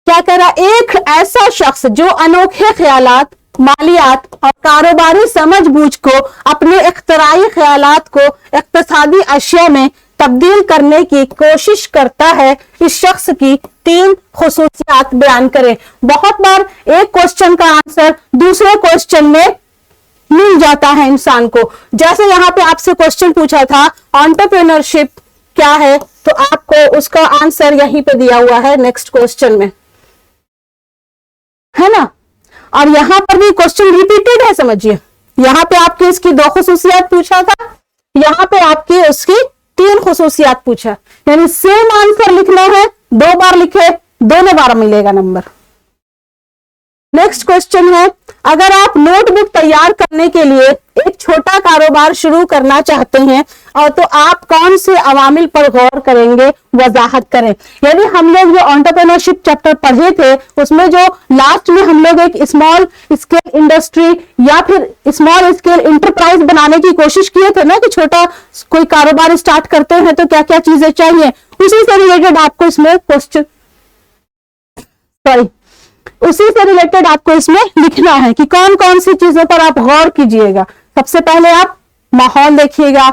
क्या कह रहा, एक ऐसा शख्स जो अनोखे ख्यालात, मालियात और कारोबारी समझबूझ को अपने इख्तराई ख्यालात को इक्तिसादी अशिया में तब्दील करने की कोशिश करता है, इस शख्स की 3 खुसूसियात बयान करें। बहुत बार एक क्वेश्चन का आंसर दूसरे क्वेश्चन में मिल जाता है इंसान को। जैसे यहां पे आपसे क्वेश्चन पूछा था एंटरप्रेन्योरशिप क्या है, तो आपको उसका आंसर यहीं पे दिया हुआ है नेक्स्ट क्वेश्चन में, है ना। और यहां पर भी क्वेश्चन रिपीटेड है, समझिए। यहां पे आपकी इसकी 2 खुसूसियात पूछा था, यहां पे आपकी उसकी 3 खुसूसियात पूछा, यानी सेम आंसर लिखना है, 2 बार लिखे, दोनों बार मिलेगा नंबर। नेक्स्ट क्वेश्चन है, अगर आप नोटबुक तैयार करने के लिए एक छोटा कारोबार शुरू करना चाहते हैं और तो आप कौन से अवामिल पर गौर करेंगे, वजाहत करें। यानी हम लोग जो एंटरप्रेन्योरशिप चैप्टर पढ़े थे उसमें जो लास्ट में हम लोग एक स्मॉल स्केल इंडस्ट्री या फिर स्मॉल स्केल इंटरप्राइज बनाने की कोशिश किए थे ना, कि छोटा कोई कारोबार स्टार्ट करते हैं तो क्या क्या चीजें चाहिए, उसी से रिलेटेड आपको इसमें क्वेश्चन उसी से रिलेटेड आपको इसमें लिखना है कि कौन कौन सी चीजों पर आप गौर कीजिएगा। सबसे पहले आप माहौल देखिएगा,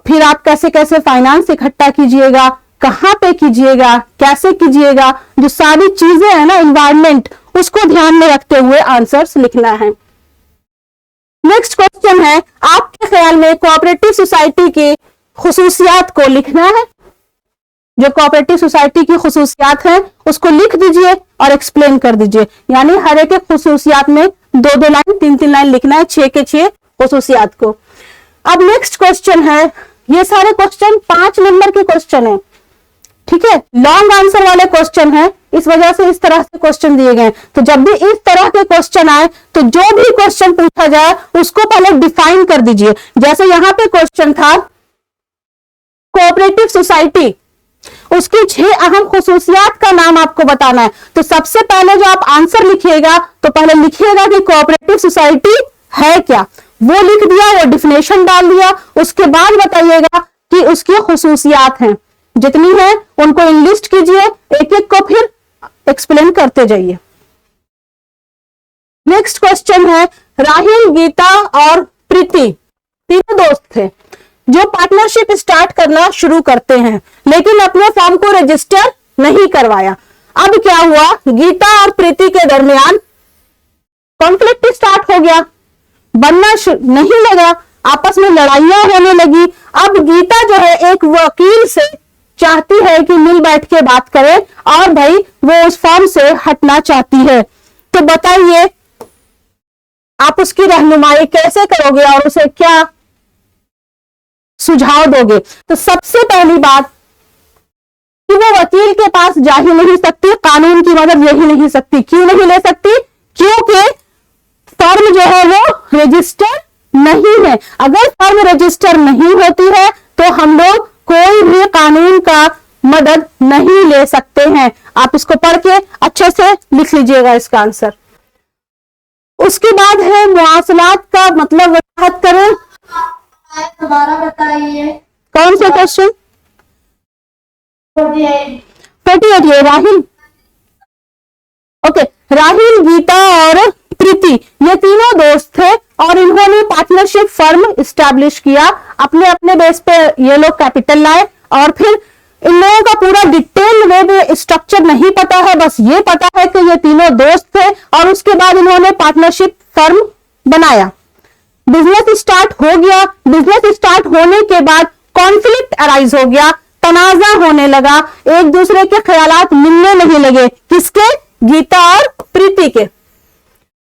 फिर आप कैसे कैसे फाइनेंस इकट्ठा कीजिएगा, कहां पे कीजिएगा, कैसे कीजिएगा, जो सारी चीजें हैं ना एनवायरनमेंट, उसको ध्यान में रखते हुए आंसर्स लिखना है। नेक्स्ट क्वेश्चन है, आपके ख्याल में कोऑपरेटिव सोसाइटी की खुसूसियात को लिखना है। जो कोऑपरेटिव सोसाइटी की खुसूसियात हैं उसको लिख दीजिए और एक्सप्लेन कर दीजिए। यानी हर एक खुसूसियात में 2-2 लाइन 3-3 लाइन लिखना है, 6 के 6 खुसूसियात को। अब नेक्स्ट क्वेश्चन है, ये सारे क्वेश्चन 5 नंबर के क्वेश्चन है, ठीक है, लॉन्ग आंसर वाले क्वेश्चन है, इस वजह से इस तरह से क्वेश्चन दिए गए। तो जब भी इस तरह के क्वेश्चन आए तो जो भी क्वेश्चन पूछा जाए उसको पहले डिफाइन कर दीजिए। जैसे यहां पे क्वेश्चन था कोऑपरेटिव सोसाइटी, उसकी 6 अहम खुसूसियात का नाम आपको बताना है। तो सबसे पहले जो आप आंसर लिखिएगा तो पहले लिखिएगा कि कोऑपरेटिव सोसाइटी है क्या, वो लिख दिया, वो डिफिनेशन डाल दिया, उसके बाद बताइएगा कि उसकी खुसूसियात हैं, जितनी है उनको इनलिस्ट कीजिए, एक एक को फिर एक्सप्लेन करते जाइए। नेक्स्ट क्वेश्चन है, राहिल, गीता और प्रीति तीनों दोस्त थे जो पार्टनरशिप स्टार्ट करना शुरू करते हैं लेकिन अपने फॉर्म को रजिस्टर नहीं करवाया। अब क्या हुआ, गीता और प्रीति के दरमियान कॉन्फ्लिक्ट स्टार्ट हो गया, बनना नहीं लगा, आपस में लड़ाइयां होने लगी। अब गीता जो है एक वकील से चाहती है कि मिल बैठ के बात करे और भाई वो उस फॉर्म से हटना चाहती है। तो बताइए आप उसकी रहनुमाई कैसे करोगे और उसे क्या सुझाव दोगे। तो सबसे पहली बात कि वो वकील के पास जा ही नहीं सकती, कानून की मदद ले ही नहीं सकती। क्यों नहीं ले सकती, क्योंकि फर्म जो है वो रजिस्टर नहीं है। अगर फर्म रजिस्टर नहीं होती है तो हम लोग कोई भी कानून का मदद नहीं ले सकते हैं। आप इसको पढ़ के अच्छे से लिख लीजिएगा इसका आंसर। उसके बाद है मुआसलात का मतलब वजाहत करें। दोबारा बताइए कौन सा क्वेश्चन, 48 ये राहिल, ओके। राहिल, गीता और प्रीति ये तीनों दोस्त थे और इन्होंने पार्टनरशिप फर्म इस्टेब्लिश किया, अपने अपने बेस पे ये लोग कैपिटल लाए और फिर इन लोगों का पूरा डिटेल में स्ट्रक्चर नहीं पता है, बस ये पता है कि ये तीनों दोस्त थे और उसके बाद इन्होंने पार्टनरशिप फर्म बनाया। बिजनेस स्टार्ट हो गया, बिजनेस स्टार्ट होने के बाद कॉन्फ्लिक्ट अराइज हो गया, तनाजा होने लगा, एक दूसरे के ख्यालात मिलने नहीं लगे, किसके, गीता और प्रीति के।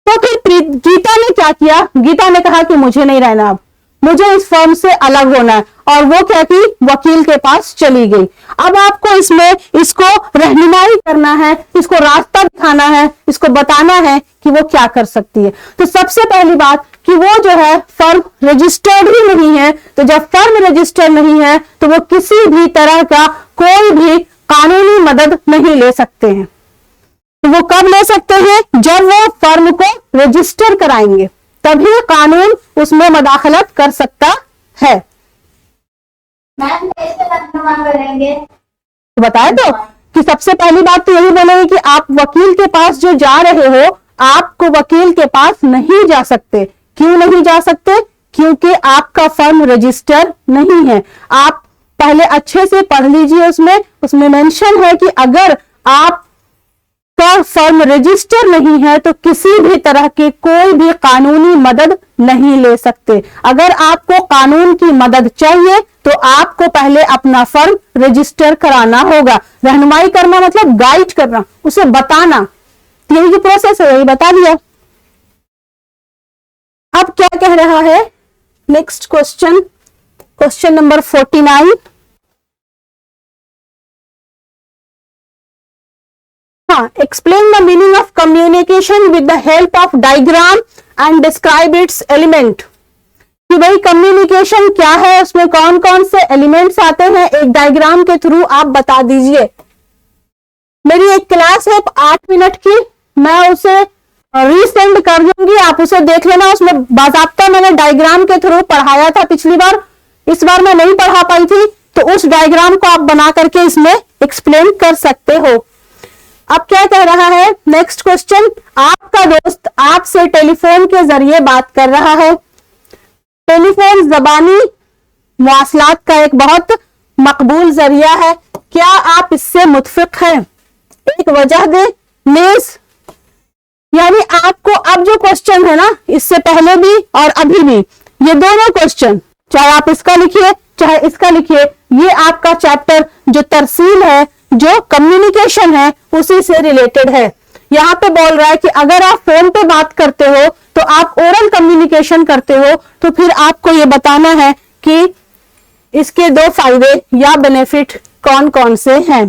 तो फिर गीता ने क्या किया, गीता ने कहा कि मुझे नहीं रहना, अब मुझे इस फर्म से अलग होना है, और वो क्या की, वकील के पास चली गई। अब आपको इसमें इसको रहनुमाई करना है, इसको रास्ता दिखाना है, इसको बताना है कि वो क्या कर सकती है। तो सबसे पहली बात कि वो जो है फर्म रजिस्टर्ड ही नहीं है, तो जब फर्म रजिस्टर्ड नहीं है तो वो किसी भी तरह का कोई भी कानूनी मदद नहीं ले सकते हैं। तो वो कब ले सकते हैं, जब वो फर्म को रजिस्टर कराएंगे, तभी कानून उसमें मदाखलत कर सकता है। मैम कैसे रहनुमा करेंगे? तो बताया तो कि सबसे पहली बात तो यही बोलेंगे कि आप वकील के पास जो जा रहे हो, आपको वकील के पास नहीं जा सकते। क्यों नहीं जा सकते? क्योंकि आपका फर्म रजिस्टर नहीं है। आप पहले अच्छे से पढ़ लीजिए, उसमें मेंशन है कि अगर आप का फर्म रजिस्टर नहीं है तो किसी भी तरह की कोई भी कानूनी मदद नहीं ले सकते। अगर आपको कानून की मदद चाहिए तो आपको पहले अपना फर्म रजिस्टर कराना होगा। रहनुमाई करना मतलब गाइड करना, उसे बताना, यही जो प्रोसेस है यही बता दिया। अब क्या कह रहा है नेक्स्ट क्वेश्चन, क्वेश्चन नंबर 49। हाँ, explain the meaning of communication with the help of diagram and describe it's element. कि भाई कम्युनिकेशन क्या है, उसमें कौन कौन से एलिमेंट्स आते हैं, एक डायग्राम के थ्रू आप बता दीजिए। मेरी एक क्लास है 8 मिनट की, मैं उसे रीसेंड कर दूंगी, आप उसे देख लेना। उसमें बाकायदा मैंने डायग्राम के थ्रू पढ़ाया था पिछली बार, इस बार मैं नहीं पढ़ा पाई थी, तो उस डायग्राम को आप बना करके इसमें एक्सप्लेन कर सकते हो। अब क्या कह रहा है नेक्स्ट क्वेश्चन, आपका दोस्त आपसे टेलीफोन के जरिए बात कर रहा है। टेलीफोन जबानी मवासलात का एक बहुत मकबूल जरिया है, क्या आप इससे मुत्फिक हैं? एक वजह दे प्लीज। यानी आपको अब जो क्वेश्चन है ना, इससे पहले भी और अभी भी, ये दोनों क्वेश्चन, चाहे आप इसका लिखिए चाहे इसका लिखिए, ये आपका चैप्टर जो तरसील है, जो कम्युनिकेशन है, उसी से रिलेटेड है। यहां पे बोल रहा है कि अगर आप फोन पे बात करते हो तो आप ओरल कम्युनिकेशन करते हो, तो फिर आपको ये बताना है कि इसके 2 फायदे या बेनिफिट कौन कौन से हैं।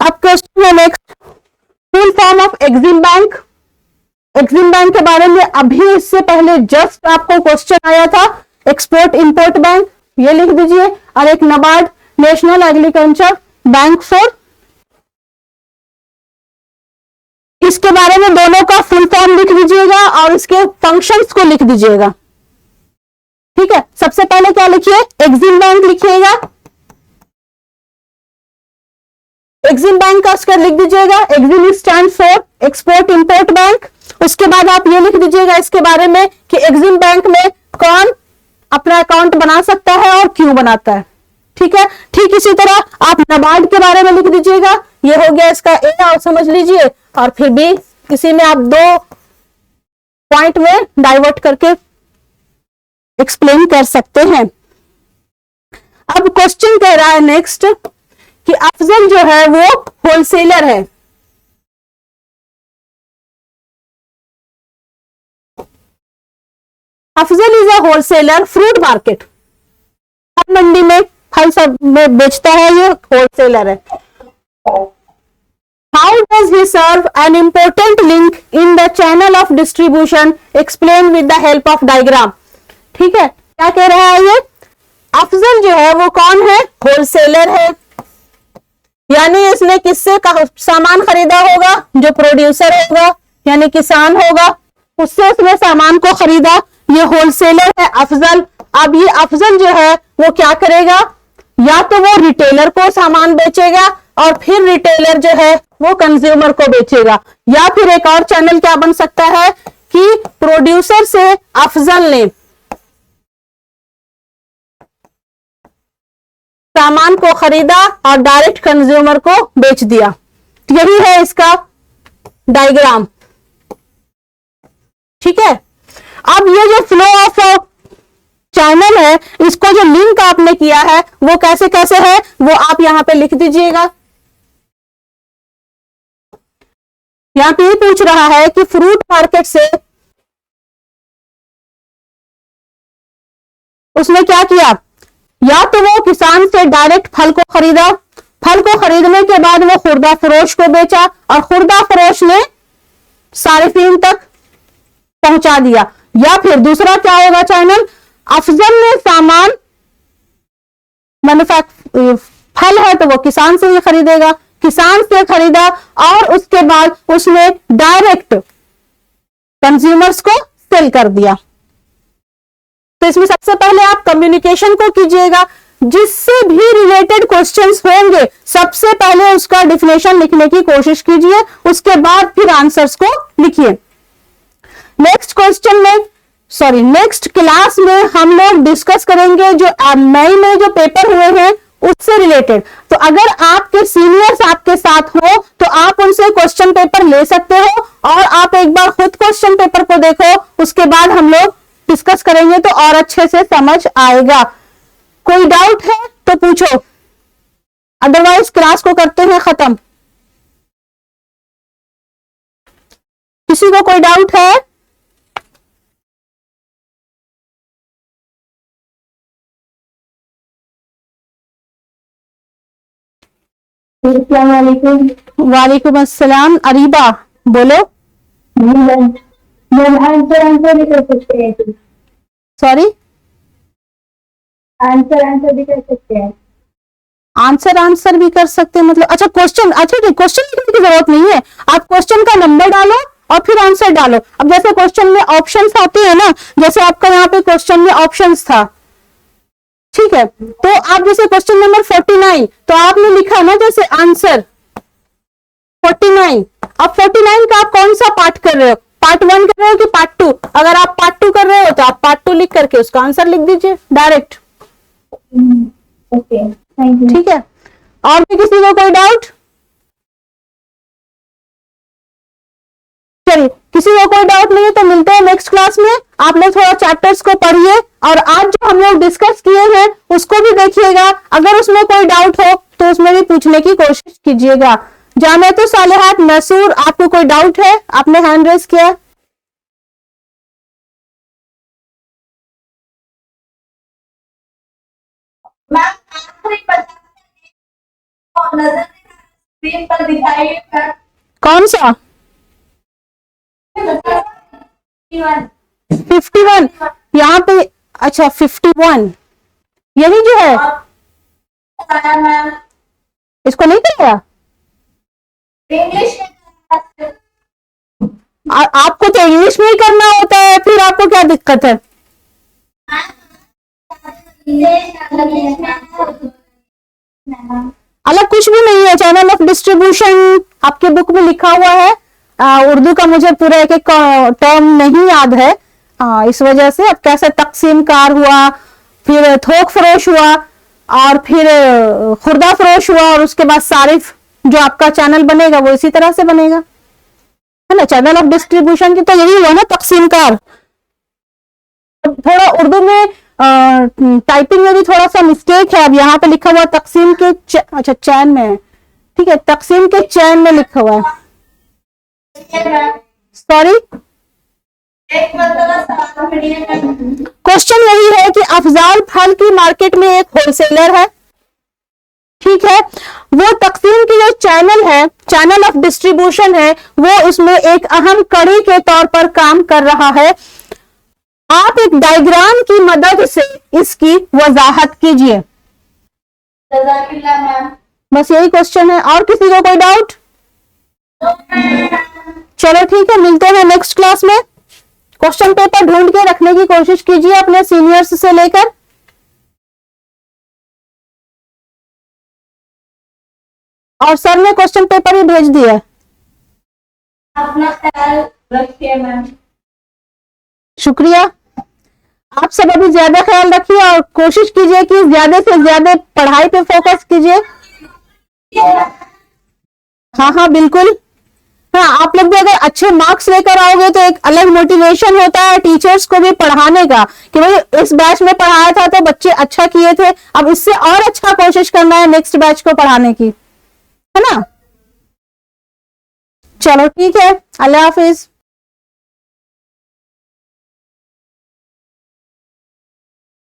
अब क्वेश्चन है next, full form of Exim bank. Exim bank के बारे में अभी इससे पहले जस्ट आपको क्वेश्चन आया था, एक्सपोर्ट इंपोर्ट बैंक, ये लिख दीजिए, और एक NABARD national agriculture bank for, इसके बारे में दोनों का फुल फॉर्म लिख दीजिएगा और इसके फंक्शंस को लिख दीजिएगा। ठीक है, सबसे पहले क्या लिखिए, एक्सिम बैंक लिखिएगा, एक्सिम बैंक का उसका लिख दीजिएगा, Exim stand for export import bank. उसके बाद आप ये लिख दीजिएगा इसके बारे में कि एक्सिम बैंक में कौन अपना अकाउंट बना सकता है और क्यों बनाता है। ठीक है, ठीक इसी तरह आप नबार्ड के बारे में लिख दीजिएगा, ये हो गया इसका ए, आप समझ लीजिए, और फिर बी, इसी में आप 2 पॉइंट में डाइवर्ट करके एक्सप्लेन कर सकते हैं। अब क्वेश्चन कह रहा है नेक्स्ट कि अफजल जो है वो होलसेलर है। Afzal is a wholesaler, fruit market, फल मंडी में फल सब में बेचता है, ये होलसेलर है। How does he serve an important link in the channel of distribution? Explain with the help of diagram. ठीक है, क्या कह रहा है ये, अफजल जो है वो कौन है, होलसेलर है। यानी इसने किससे सामान खरीदा होगा, जो प्रोड्यूसर होगा यानी किसान होगा, उससे उसने सामान को खरीदा, ये होलसेलर है अफजल। अब ये अफजल जो है वो क्या करेगा, या तो वो रिटेलर को सामान बेचेगा और फिर रिटेलर जो है वो कंज्यूमर को बेचेगा, या फिर एक और चैनल क्या बन सकता है कि प्रोड्यूसर से अफजल ने सामान को खरीदा और डायरेक्ट कंज्यूमर को बेच दिया। यही है इसका डायग्राम। ठीक है, अब ये जो फ्लो ऑफ चैनल है, इसको जो लिंक आपने किया है वो कैसे कैसे है वो आप यहां पे लिख दीजिएगा। यहां पे ये पूछ रहा है कि फ्रूट मार्केट से उसने क्या किया, या तो वो किसान से डायरेक्ट फल को खरीदा, फल को खरीदने के बाद वो खुर्दा फरोश को बेचा और खुर्दा फरोश ने सारिफीन तक पहुंचा दिया। या फिर दूसरा क्या होगा चैनल, अफजल ने सामान फल है तो वो किसान से ही खरीदेगा, किसान से खरीदा और उसके बाद उसने डायरेक्ट कंज्यूमर्स को सेल कर दिया। तो इसमें सबसे पहले आप कम्युनिकेशन को कीजिएगा, जिससे भी रिलेटेड क्वेश्चंस होंगे सबसे पहले उसका डिफिनेशन लिखने की कोशिश कीजिए, उसके बाद फिर आंसर्स को लिखिए। नेक्स्ट क्वेश्चन में नेक्स्ट क्लास में हम लोग डिस्कस करेंगे जो मई में जो पेपर हुए हैं उससे रिलेटेड। तो अगर आपके सीनियर्स आपके साथ हो तो आप उनसे क्वेश्चन पेपर ले सकते हो और आप एक बार खुद क्वेश्चन पेपर को देखो, उसके बाद हम लोग डिस्कस करेंगे तो और अच्छे से समझ आएगा। कोई डाउट है तो पूछो, अदरवाइज क्लास को करते हैं खत्म। किसी को कोई डाउट है? वालेकुम अस्सलाम। अरीबा बोलो। आंसर भी कर सकते हैं। सॉरी, आंसर भी कर सकते हैं। आंसर भी कर सकते हैं मतलब, अच्छा क्वेश्चन, अच्छा ठीक, क्वेश्चन लिखने की जरूरत नहीं है, आप क्वेश्चन का नंबर डालो और फिर आंसर डालो। अब जैसे क्वेश्चन में ऑप्शंस आते हैं ना, जैसे आपका यहाँ पे क्वेश्चन में ऑप्शंस था, ठीक है, तो आप जैसे क्वेश्चन नंबर 49 तो आपने लिखा ना जैसे आंसर 49, अब 49 का आप कौन सा पार्ट कर रहे हो, पार्ट 1 कर रहे हो कि पार्ट 2? अगर आप पार्ट 2 कर रहे हो तो आप पार्ट 2 लिख करके उसका आंसर लिख दीजिए डायरेक्ट। Okay, thank you. ठीक है, और भी किसी को कोई डाउट? चलिए, किसी को कोई डाउट नहीं है तो मिलते हैं नेक्स्ट क्लास में। आप लोग थोड़ा चैप्टर्स को पढ़िए और आज जो हम लोग डिस्कस किए हैं उसको भी देखिएगा, अगर उसमें कोई डाउट हो तो उसमें भी पूछने की कोशिश कीजिएगा। जामियातुल सालिहात मैसूर, आपको कोई डाउट है? आपने हैंड रेज किया। मैम आंसर ही बता नजर स्क्रीन पर दिखाई कौन सा? 51 यहाँ पे, अच्छा 51 यही जो है, मैम इसको नहीं कराया? इंग्लिश में आपको तो इंग्लिश में ही करना होता है, फिर आपको क्या दिक्कत है? अलग कुछ भी नहीं है, चैनल ऑफ डिस्ट्रीब्यूशन आपके बुक में लिखा हुआ है। उर्दू का मुझे पूरा एक एक टर्म नहीं याद है, इस वजह से। अब कैसे तकसीम कार हुआ, फिर थोक फरोश हुआ और फिर खुर्दा फरोश हुआ और उसके बाद सारिफ जो आपका चैनल बनेगा वो इसी तरह से बनेगा, है ना। चैनल ऑफ डिस्ट्रीब्यूशन की तो यही हुआ ना, तकसीम कार। थोड़ा उर्दू में टाइपिंग में भी थोड़ा सा मिस्टेक है। अब यहाँ पे लिखा हुआ तकसीम के अच्छा चैन में है, ठीक है, तकसीम के चैन में लिखा हुआ है। सॉरी, क्वेश्चन यही है कि अफजाल फल की मार्केट में एक होलसेलर है, ठीक है, वो तकसीम की जो चैनल है, चैनल ऑफ डिस्ट्रीब्यूशन है, वो उसमें एक अहम कड़ी के तौर पर काम कर रहा है। आप एक डायग्राम की मदद से इसकी वजाहत कीजिए। बस यही क्वेश्चन है, और किसी को कोई डाउट? चलो ठीक है, मिलते हैं नेक्स्ट क्लास में। क्वेश्चन पेपर ढूंढ के रखने की कोशिश कीजिए अपने सीनियर्स से लेकर। और सर ने क्वेश्चन पेपर ही भेज दिया है। अपना ख्याल रखिए मैम। शुक्रिया। आप सब अभी ज्यादा ख्याल रखिए और कोशिश कीजिए कि ज्यादा से ज्यादा पढ़ाई पे फोकस कीजिए। हाँ हाँ बिल्कुल, हाँ आप लोग भी अगर अच्छे मार्क्स लेकर आओगे तो एक अलग मोटिवेशन होता है टीचर्स को भी पढ़ाने का कि भाई इस बैच में पढ़ाया था तो बच्चे अच्छा किए थे, अब इससे और अच्छा कोशिश करना है नेक्स्ट बैच को पढ़ाने की, है ना। चलो ठीक है, अल्लाह हाफिज।